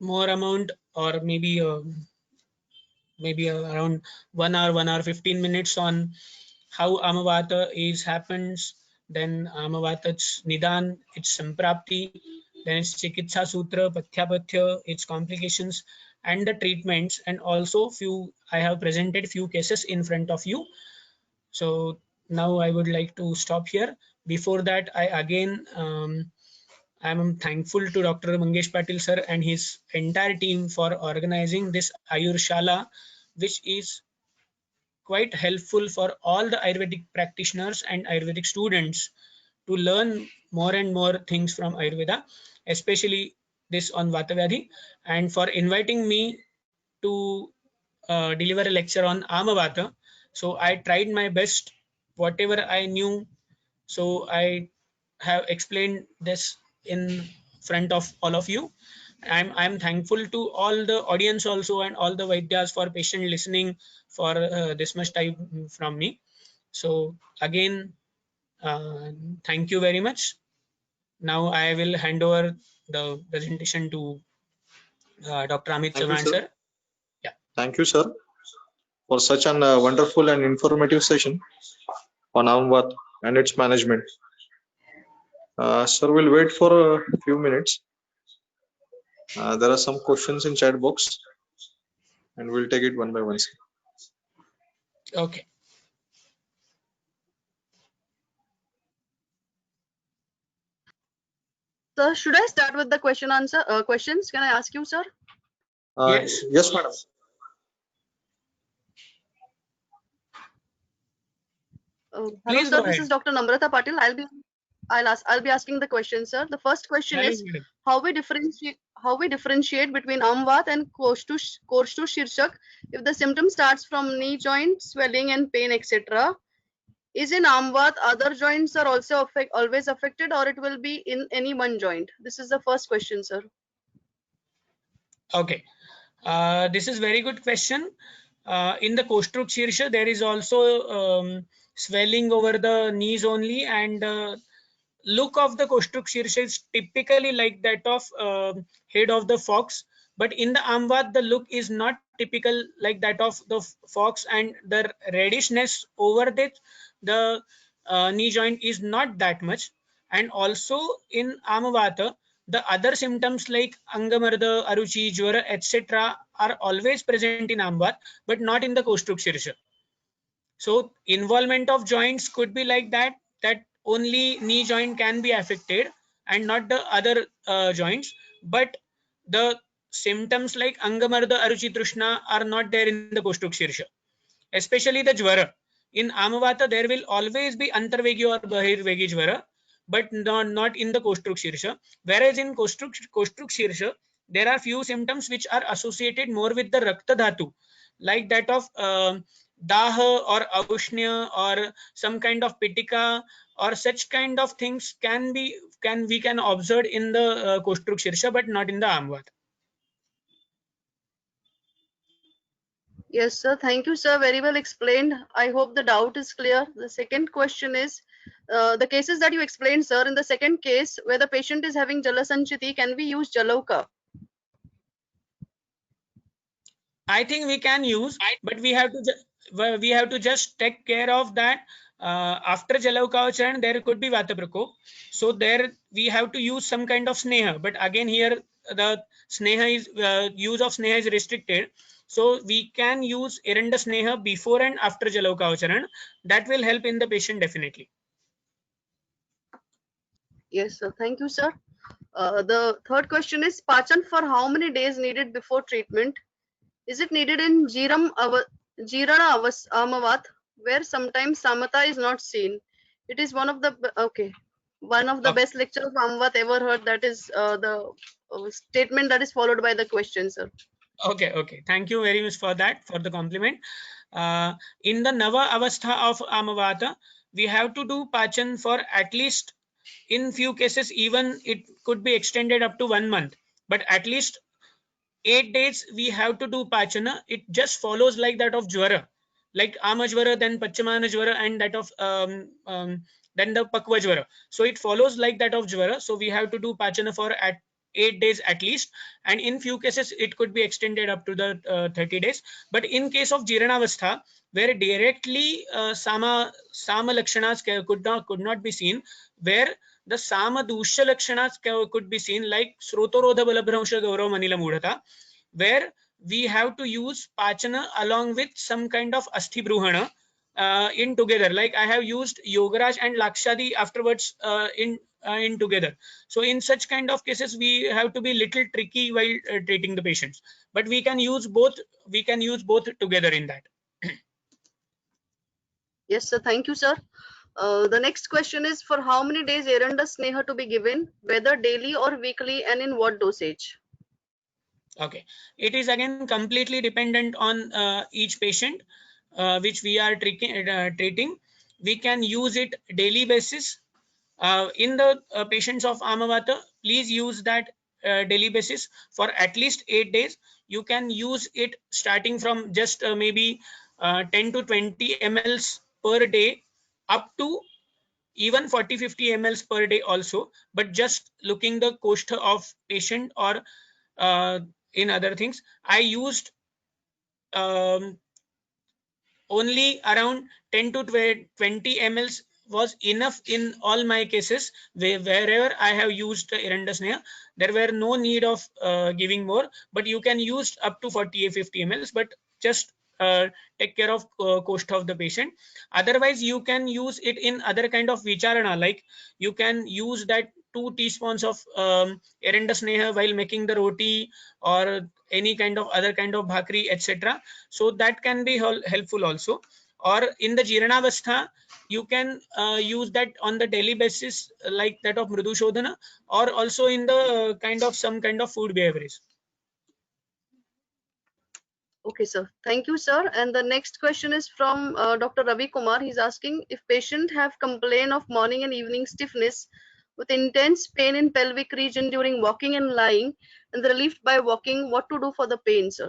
more amount, or maybe around 1 hour 15 minutes on how Amavata is happens, then Amavata's Nidan, its Samprapti, then its Chikitsa Sutra, Pathyapathya, its complications, and the treatments, and also I have presented few cases in front of you. So now I would like to stop here. Before that, I again I'm thankful to Dr. Mangesh Patil sir and his entire team for organizing this Ayurshala, which is quite helpful for all the Ayurvedic practitioners and Ayurvedic students to learn more and more things from Ayurveda, especially this on Vata Vyadhi, and for inviting me to deliver a lecture on Amavata. So I tried my best, whatever I knew. So I have explained this in front of all of you. I'm thankful to all the audience also and all the Vaidyas for patient listening for this much time from me. So again, thank you very much. Now I will hand over the presentation to Dr. Amit Thank you, Chauhan sir. sir. Yeah. Thank you, sir, for such an wonderful and informative session on Amvat and its management. Sir, we'll wait for a few minutes. There are some questions in chat box, and we'll take it one by one. Okay. Sir, should I start with the questions? Can I ask you, sir? Yes. Yes, madam. Hello, Please sir. go This ahead. is Dr. Namrata Patil. I'll be asking the question, sir. The first question is how we differentiate between Amvat and Koshtu Shirshak if the symptom starts from knee joint swelling and pain, etc. Is in Amvat other joints are also always affected, or it will be in any one joint? This is the first question, sir. Okay. This is very good question. In the Koshtruk Shirsha, there is also swelling over the knees only, and look of the Koshtruk Shirsha is typically like that of head of the fox. But in the Amvat, the look is not typical like that of the fox, and the reddishness over the knee joint is not that much. And also in Amavata, the other symptoms like Angamarda, Aruchi, Jwara, etc. are always present in Amvat, but not in the Koshtruk Shirsha. So involvement of joints could be like that only knee joint can be affected and not the other joints. But the symptoms like Angamarda, Aruchi, Trishna are not there in the Koshtruk Shirsha, especially the Jwara. In Amavata, there will always be Antarvegi or Bahirvegi Jwara, but not in the Koshtruk Shirsha. Whereas in Koshtruk Shirsha, there are few symptoms which are associated more with the Rakta Dhatu, like that of Daha or Aushnya or some kind of Pitika or such kind of things we can observe in the Koshtruk Shirsha, but not in the Amavata. Yes, sir. Thank you, sir. Very well explained. I hope the doubt is clear. The second question is, the cases that you explained, sir, in the second case where the patient is having Jalasanchiti, can we use Jalauka? I think we can use, but we have to just take care of that. After Jalaukavacharan, there could be Vata Prakop. So there we have to use some kind of Sneha. But again, here the Sneha is use of Sneha is restricted. So we can use Eranda Sneha before and after Jalaukavacharan. That will help in the patient definitely. Yes, sir. Thank you, sir. The third question is, Pachan for how many days needed before treatment? Is it needed in Jirana Amavat, where sometimes Samata is not seen? It is one of the best lectures of Amavat ever heard. That is the statement that is followed by the question, sir. Okay. Thank you very much for that, for the compliment. In the Nava Avastha of Amavata, we have to do Pachan for at least, in few cases, even it could be extended up to 1 month, but at least 8 days we have to do Pachana. It just follows like that of Jwara, like Amajwara, then Pachamana Jwara, and that of then the Pakva Jwara. So it follows like that of Jwara. So we have to do Pachana for at 8 days at least, and in few cases it could be extended up to the 30 days. But in case of Jiranavastha, where directly Sama Lakshanas could not be seen, where the Sama Dusha Lakshanas could be seen, like Srotorodha Balabhramsha Gaurav Manila Mudhata, where we have to use Pachana along with some kind of Asthi Bruhana in together. Like I have used Yogaraj and Lakshadi afterwards in together. So in such kind of cases, we have to be little tricky while treating the patients. But we can use both. We can use both together in that. Yes, sir. Thank you, sir. The next question is, for how many days Eranda Sneha to be given, whether daily or weekly, and in what dosage? Okay, it is again completely dependent on each patient which we are treating. We can use it daily basis. In the patients of Amavata, please use that daily basis for at least 8 days. You can use it starting from just maybe 10 to 20 mLs per day up to even 40-50 mLs per day also, but just looking the koshtha of patient or in other things. I used only around 10 to 20 mLs was enough in all my cases. Wherever I have used Eranda Sneha, there were no need of giving more, but you can use up to 40-50 mLs, but just take care of koshtha of the patient. Otherwise, you can use it in other kind of vicharana, like you can use that 2 teaspoons of Eranda Sneha while making the roti or any kind of other kind of bhakri, etc. So that can be helpful also. Or in the Jiranavastha, you can use that on the daily basis, like that of Mridu Shodhana, or also in the kind of some kind of food beverage. Okay, sir. Thank you, sir. And the next question is from Dr. Ravi Kumar. He's asking, if patient have complaint of morning and evening stiffness with intense pain in pelvic region during walking and lying and relieved by walking, what to do for the pain, sir?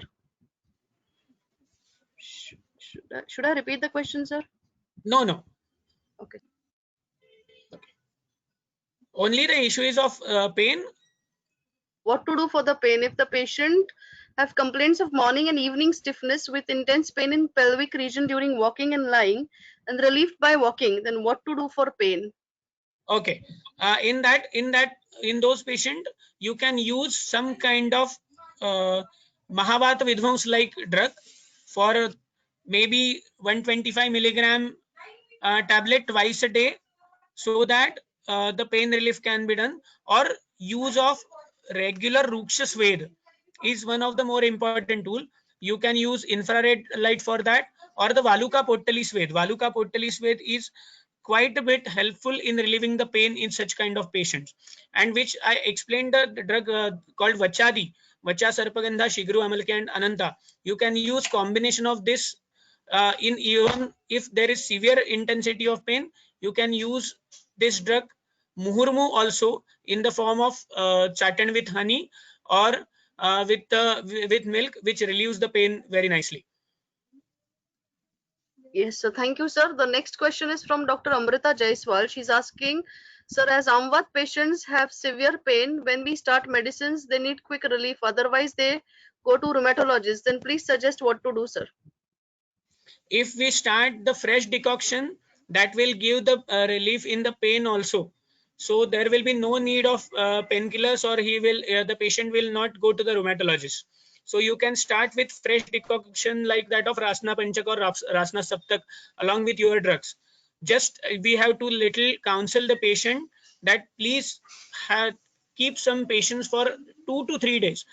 Should I repeat the question, sir? No. Okay. Only the issue is of pain. What to do for the pain if the patient have complaints of morning and evening stiffness with intense pain in pelvic region during walking and lying and relieved by walking, then what to do for pain? Okay, in those patient, you can use some kind of Mahavata Vidvams like drug for maybe 125 milligram tablet twice a day, so that the pain relief can be done. Or use of regular Ruksha Swed is one of the more important tool. You can use infrared light for that, or the Valuka Pottali Swed. Valuka Pottali Swed is quite a bit helpful in relieving the pain in such kind of patients, and which I explained the drug called Vachadi, Vacha Sarpagandha, Shigru, Amalki, and Ananta. You can use combination of this in even if there is severe intensity of pain. You can use this drug Muhurmu also in the form of chatted with honey or with milk, which relieves the pain very nicely. Yes, so thank you, sir. The next question is from Dr. Amrita Jaiswal. She's asking, sir, as Amvat patients have severe pain, when we start medicines, they need quick relief. Otherwise, they go to rheumatologist. Then please suggest what to do, sir. If we start the fresh decoction, that will give the relief in the pain also. So there will be no need of painkillers, or the patient will not go to the rheumatologist. So you can start with fresh decoction like that of Rasna Panchak or Rasna Saptak along with your drugs. Just we have to little counsel the patient that please keep some patience for 2 to 3 days.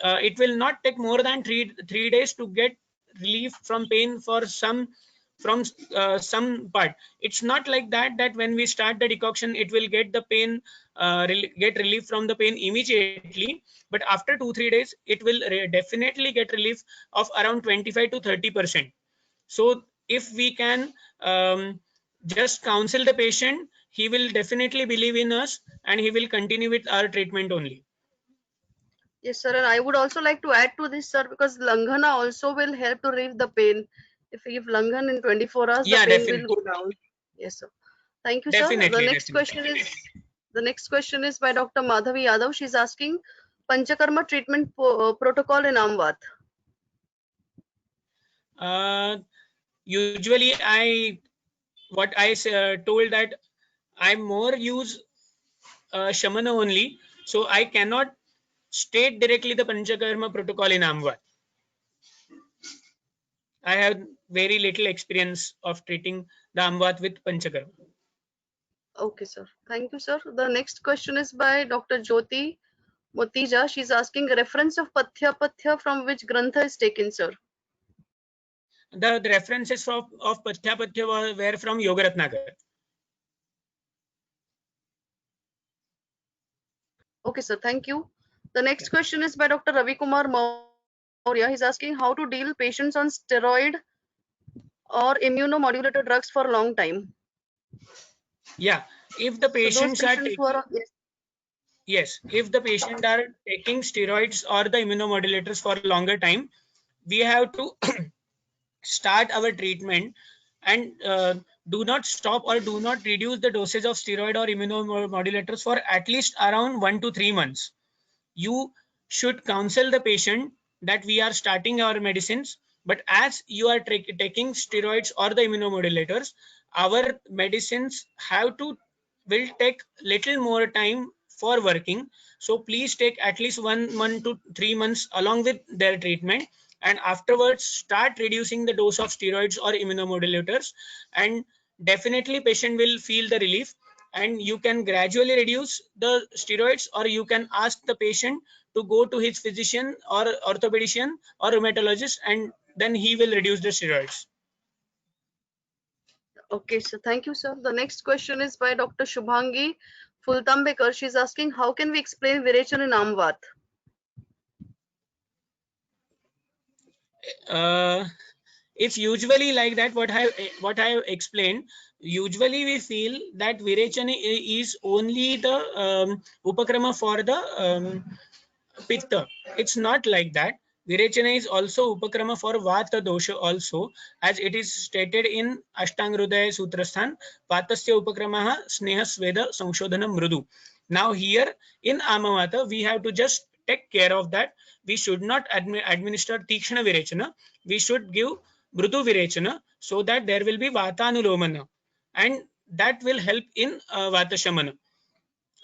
It will not take more than three days to get relief from pain for some part. It's not like that when we start the decoction it will get the pain get relief from the pain immediately, but after 2-3 days it will definitely get relief of around 25 to 30%. So if we can just counsel the patient. He will definitely believe in us and he will continue with our treatment only. Yes, sir. And I would also like to add to this, sir, because Langhana also will help to relieve the pain. If we give Langhan in 24 hours, Yeah, the pain definitely. will go down. Yes, sir. Thank you, sir. Definitely, The next question is by Dr. Madhavi Yadav. She's asking Panchakarma treatment protocol in Amvat. Usually told that I more use Shamana only, so I cannot state directly the Panchakarma protocol in Amvat. I have very little experience of treating the Amvat with Panchakarma. Okay, sir. Thank you, sir. The next question is by Dr. Jyoti Motija. She's asking a reference of Pathya from which Grantha is taken, sir. The references of Pathya were from Yogaratnakar. Okay, sir. Thank you. The next question is by Dr. Ravi Kumar Maurya. He's asking how to deal patients on steroid or immunomodulator drugs for a long time. Yeah, if the patients are taking, yes, if the patient are taking steroids or the immunomodulators for a longer time, we have to start our treatment and do not stop or do not reduce the dosage of steroid or immunomodulators for at least around 1 to 3 months. You should counsel the patient that we are starting our medicines, but as you are taking steroids or the immunomodulators, our medicines will take little more time for working. So please take at least 1 month to 3 months along with their treatment, and afterwards start reducing the dose of steroids or immunomodulators, and definitely patient will feel the relief. And you can gradually reduce the steroids, or you can ask the patient to go to his physician or orthopedician or rheumatologist, and then he will reduce the steroids. Okay, so thank you, sir. The next question is by Dr. Shubhangi Fultambekar. She's asking how can we explain Virechan in Amvat? It's usually like that. What I explained, usually we feel that Virechan is only the upakrama for the Pitta. It's not like that. Virechana is also upakrama for Vata dosha also, as it is stated in Ashtangrudaya Sutrasthan, Vatasya upakramaha sneha sveda sangshodhana mrudu. Now here in Amavata, we have to just take care of that. We should not administer Tikshana Virechana. We should give Mrudu Virechana so that there will be Vatanulomana, and that will help in Vata Shamana.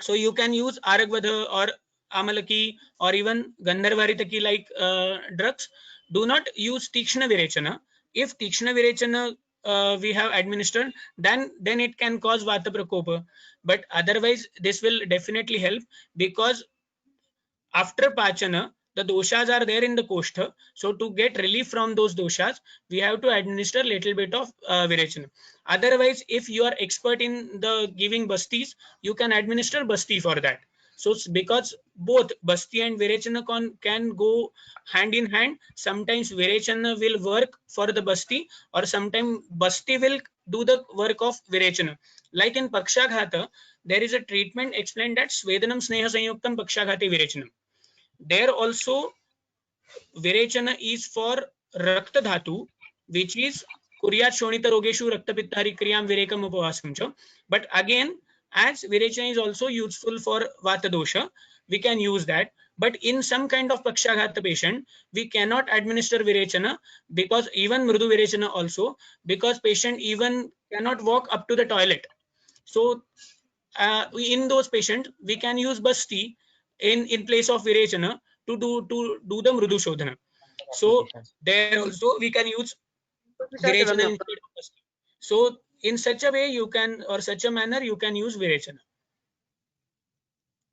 So you can use Aragvadha or Amalaki or even Gandharvaritaki like drugs. Do not use Tikshna Virechana. If Tikshna Virechana we have administered, then it can cause Vata Prakopa. But otherwise, this will definitely help, because after Pachana, the doshas are there in the Koshtha. So to get relief from those doshas, we have to administer a little bit of Virechana. Otherwise, if you are expert in the giving bastis, you can administer basti for that. So because both basti and Virechana can go hand in hand, sometimes Virechana will work for the basti, or sometimes basti will do the work of Virechana. Like in Pakshaghata, there is a treatment explained that Svedanam Sneha Sanyuktam Pakshaghati Virechanam. There also Virechana is for Rakta Dhatu, which is Kuryat Shonita Rogeshu Rakta Pitta Harikriyam Virekam Upavasam cha. But again, as Virechana is also useful for Vata Dosha, we can use that. But in some kind of Pakshaghata patient, we cannot administer Virechana, because even Mrudu Virechana also, because patient even cannot walk up to the toilet. So in those patients, we can use basti in place of Virechana to do the Mrudu Shodhana. So there also we can use Virechana instead of basti. So in such a way you can, or such a manner you can use Virechana.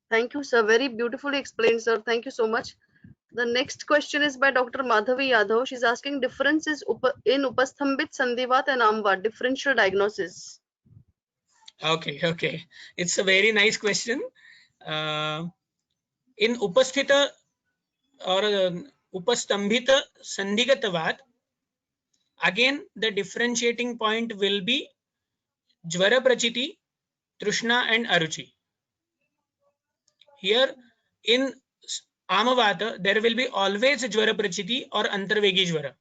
Thank you, sir. Very beautifully explained, sir. Thank you so much. The next question is by Dr. Madhavi Yadav. She's asking differences in Upasthambit, Sandhivat and Amvat, differential diagnosis. Okay. It's a very nice question. In Upasthita or Upastambhita Sandhigatavat, again the differentiating point will be Jvara Prachiti, Trishna and Aruchi. Here in Amavata, there will be always Jvara Prachiti or Antarvegi Jvara.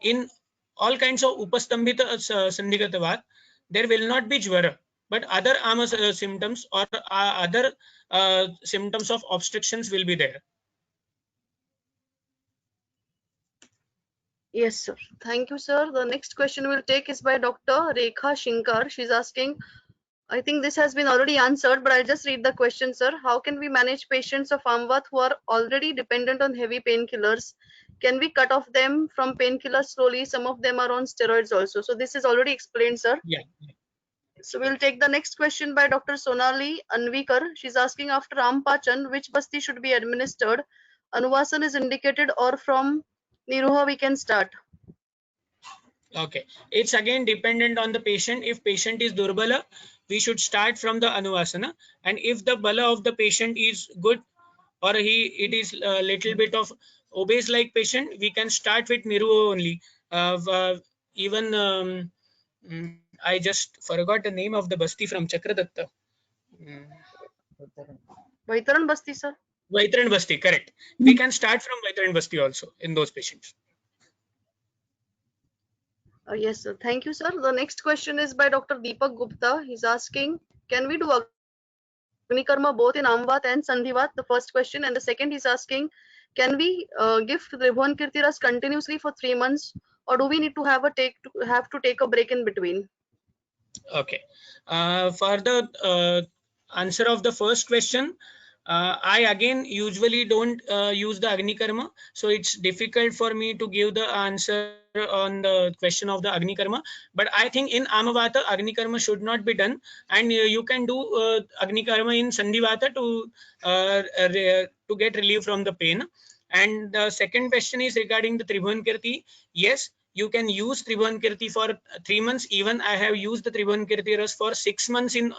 In all kinds of Upastambhita Sandhigatavat, there will not be Jvara, but other Ama symptoms or other symptoms of obstructions will be there. Yes, sir. Thank you, sir. The next question we'll take is by Dr. Rekha Shinkar. She's asking, I think this has been already answered, but I'll just read the question, sir. How can we manage patients of Amvat who are already dependent on heavy painkillers? Can we cut off them from painkillers slowly? Some of them are on steroids also. So this is already explained, sir. Yeah. So we'll take the next question by Dr. Sonali Anvikar. She's asking, after Ampachan, which basti should be administered? Anuvasan is indicated, or from Niruha we can start? Okay, it's again dependent on the patient. If patient is Durbala, we should start from the Anuvasana, and if the Bala of the patient is good, or it is a little bit of obese like patient, we can start with Niruha only. Even I just forgot the name of the basti from Chakradatta. Vaitaran basti, sir. Vaitran basti, correct. We can start from Vaitran basti also in those patients. Yes, sir. Thank you, sir. The next question is by Dr. Deepak Gupta. He's asking, can we do Agni Karma both in Amvat and Sandhivat? The first question. And the second, he's asking, can we give Tribhuvan Kirtiras continuously for 3 months, or do we need to have to take a break in between? Okay. For the answer of the first question, I again usually don't use the Agni Karma, so it's difficult for me to give the answer on the question of the Agni Karma. But I think in Amavata, Agni Karma should not be done, and you can do Agni Karma in Sandhivata to get relief from the pain. And the second question is regarding the Tribhuvan Kirti. Yes, you can use Tribhuvan Kirti for 3 months. Even I have used the Tribhuvan Kirti Ras for 6 months in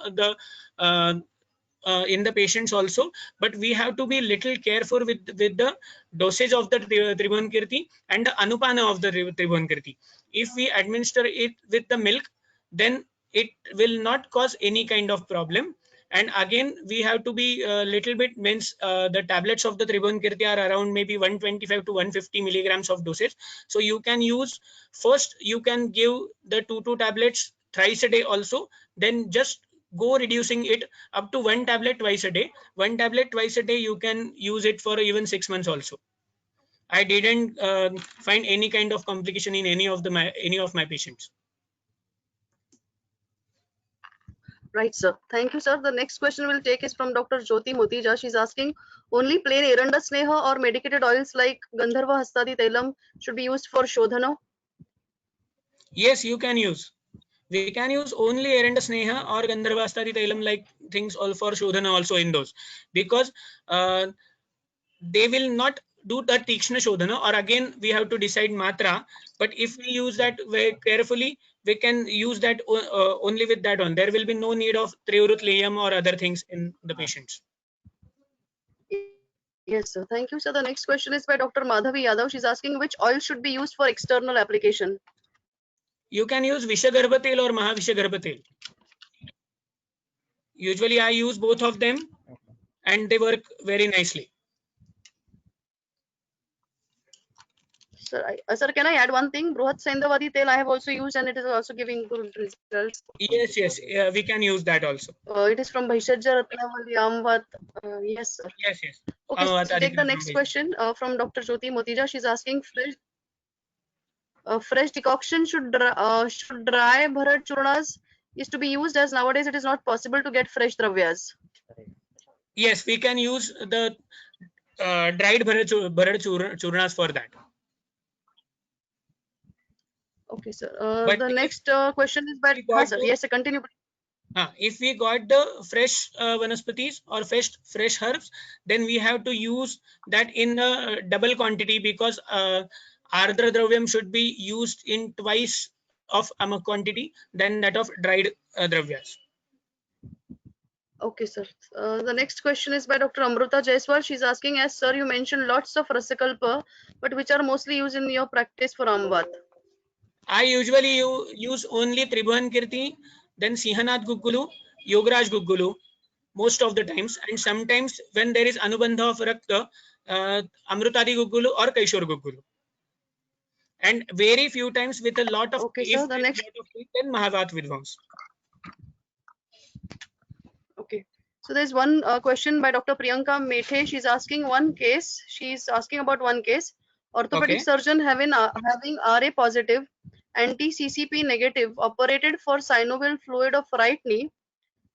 the patients also, but we have to be little careful with the dosage of the Tribhuvan Kirti and the Anupana of the Tribhuvan Kirti. If we administer it with the milk, then it will not cause any kind of problem. And again, we have to be a little bit, means the tablets of the Tribhuvan Kirti are around maybe 125 to 150 milligrams of dosage. So you can use, first you can give the 2 tablets thrice a day also, then just go reducing it up to 1 tablet twice a day. 1 tablet twice a day, you can use it for even 6 months also. I didn't find any kind of complication in any of my patients. Right, sir. Thank you, sir. The next question we'll take is from Dr. Jyoti Motija. She's asking, only plain Eranda Sneha or medicated oils like Gandharva Hastadi Tailam should be used for Shodhana? Yes, you can use. We can use only Eranda Sneha or Gandharva Hastadi Tailam like things all for Shodhana also in those, because they will not do the Tikshna Shodhana, or again we have to decide Matra. But if we use that very carefully, we can use that only with that one. There will be no need of Trivrut Leyam or other things in the patients. Yes, sir. Thank you, sir. The next question is by Dr. Madhavi Yadav. She's asking, which oil should be used for external application? You can use Vishagarbha Tel or Mahavishagarbha Tel. Usually I use both of them and they work very nicely. Sir, can I add one thing? Bruhat Saindavadi Tel I have also used, and it is also giving good results. Yes, we can use that also. It is from Bhaishajya Ratnavali Amvat. Yes, sir. Yes. Okay, so take the next question from Dr. Jyoti Motija. She's asking, fresh decoction should dry Bharat Churnas is to be used, as nowadays it is not possible to get fresh dravyas. Yes, we can use the dried Bharat Churnas for that. Okay, sir. The next question is by sir. Yes, sir, continue. If we got the fresh vanaspatis or fresh herbs, then we have to use that in a double quantity, because Ardra Dravyam should be used in twice of quantity than that of dried dravyas. Okay, sir. The next question is by Dr. Amruta Jaiswal. She's asking, as sir, you mentioned lots of Rasakalpa, but which are mostly used in your practice for Amvat? I usually use only Tribhuvan Kirti then Sinhanath Guggulu, Yogaraj Guggulu, most of the times, and sometimes when there is Anubandha of Rakta, Amrutadi Guggulu or Kaishor Guggulu. And very few times with a lot of Okay, sir. The next. Then Mahavat Vidvans. Okay. So there's one question by Dr. Priyanka Methe. She's asking one case. She's asking about one case. Orthopedic Okay. surgeon having RA positive, anti-CCP negative, operated for synovial fluid of right knee,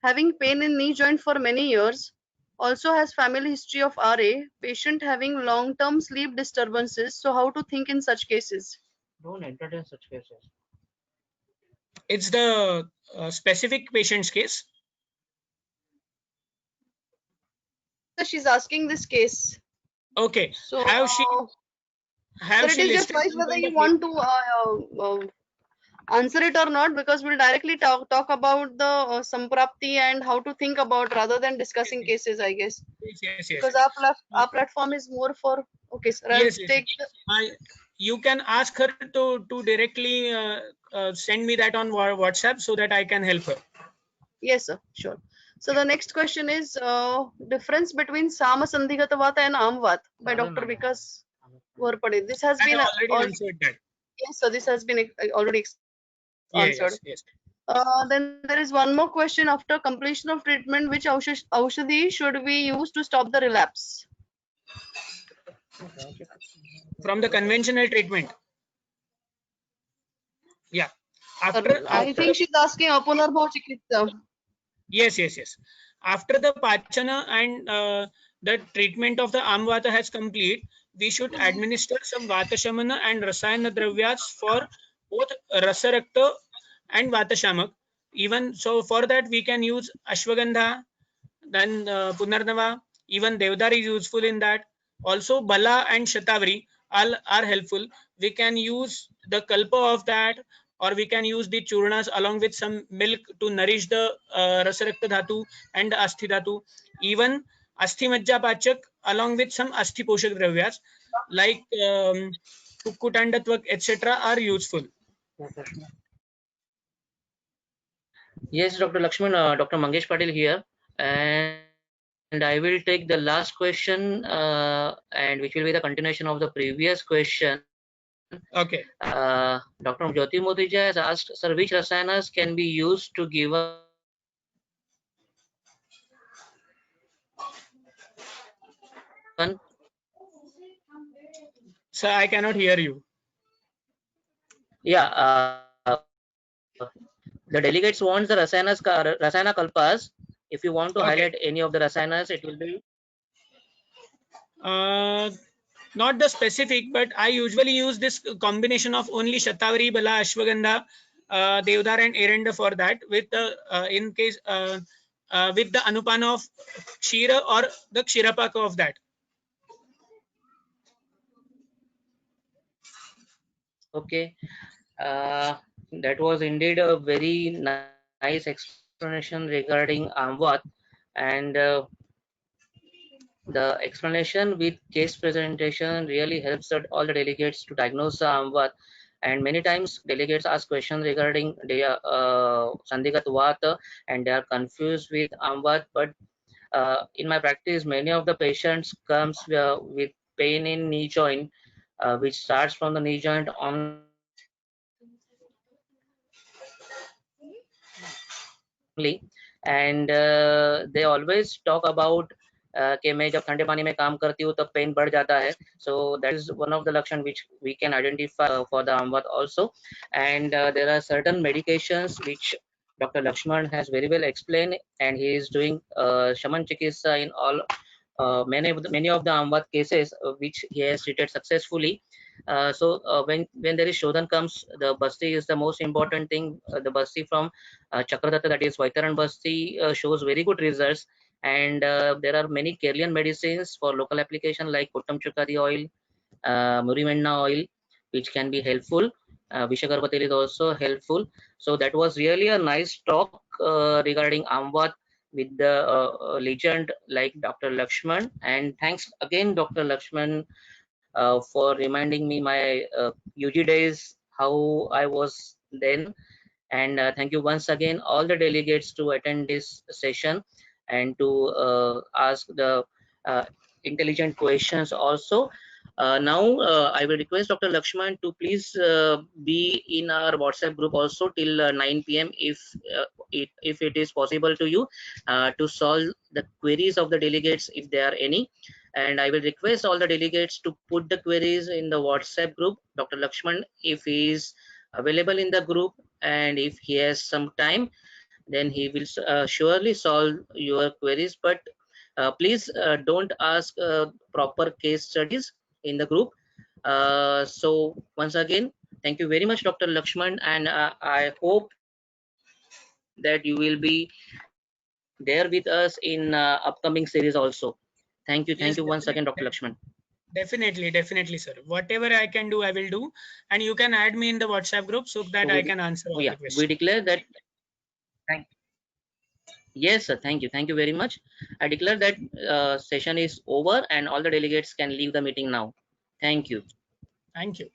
having pain in knee joint for many years, also has family history of RA, patient having long-term sleep disturbances. So how to think in such cases? Don't entertain such cases. It's the specific patient's case. She's asking this case. Okay. So Have she it is just choice whether you want to answer it or not, because we'll directly talk about the Samprapti and how to think about rather than discussing cases, I guess. Yes. Because our platform is more for Yes. You can ask her to directly send me that on WhatsApp so that I can help her. Yes, sir. Sure. So the next question is difference between Sama Sandhigata Vata and Amvat by Dr. Vikas Varpade. This has been already answered that. Yes, so this has been already answered. Yes. Then there is one more question. After completion of treatment, which aushadhi should we use to stop the relapse? From the conventional treatment. Yeah. I think she's asking Apunarbhav Chikitsa. Yes. After the Pachana and the treatment of the Amvata has complete, we should administer some Vatashamana and Rasayana Dravyas for both Rasarakta and Vatashamak. Even so, for that we can use Ashwagandha, then Punarnava, even Devdar is useful in that. Also, Bala and Shatavari are helpful. We can use the Kalpa of that, or we can use the churnas along with some milk to nourish the Rasarakta Dhatu and the Asthi Dhatu. Even Asthi Majja Pachak along with some Asthi Poshak Dravyas like Kukkutandatvak etc. are useful. Yes, Dr. Lakshman, Dr. Mangesh Patil here, and I will take the last question, and which will be the continuation of the previous question. Okay. Dr. Jyoti Motija has asked, sir, which rasayanas can be used to give a Sir, I cannot hear you. Yeah, the delegates want the rasayana kalpas. If you want to highlight any of the rasayanas, it will be. Not the specific, but I usually use this combination of only Shatavari, Bala, Ashwagandha, Devdar and Erenda for that, with the in case with the Anupana of Kshira or the Kshirapaka of that. Okay, that was indeed a very nice explanation regarding Amvat, and the explanation with case presentation really helps all the delegates to diagnose the Amvat. And many times delegates ask questions regarding the Sandhigat Vata and they are confused with Amvat. But in my practice, many of the patients comes with pain in knee joint, which starts from the knee joint only, and they always talk about कि मैं जब ठंडे पानी में काम करती हूँ तब पेन बढ़ जाता है. So that is one of the lakshan which we can identify for the Amvat also. And there are certain medications which Dr. Lakshman has very well explained, and he is doing Shaman Chikitsa in all many of the Amvat cases which he has treated successfully. So when there is Shodhan comes, the Basti is the most important thing. The Basti from Chakradatta, that is Vaitaran Basti, shows very good results. And there are many Keralian medicines for local application like Kuttam Chukadi oil, Murimenna oil, which can be helpful. Vishagarpatil is also helpful. So that was really a nice talk regarding Amvat with the legend like Dr. Lakshman. And thanks again, Dr. Lakshman, for reminding me my UG days, how I was then. And thank you once again all the delegates to attend this session and to ask the intelligent questions also. Now I will request Dr. Lakshman to please be in our WhatsApp group also till 9 p.m. if it is possible to you, to solve the queries of the delegates if there are any. And I will request all the delegates to put the queries in the WhatsApp group. Dr. Lakshman, if he is available in the group and if he has some time, then he will surely solve your queries. But please don't ask proper case studies in the group. So once again, thank you very much, Dr. Lakshman, and I hope that you will be there with us in upcoming series also. Thank you Yes, once again, Dr. definitely. Lakshman. Definitely, sir. Whatever I can do, I will do. And you can add me in the WhatsApp group so that I can answer all Yeah, the questions. we declare that. Yes, sir. Thank you very much. I declare that session is over and all the delegates can leave the meeting now. Thank you. Thank you.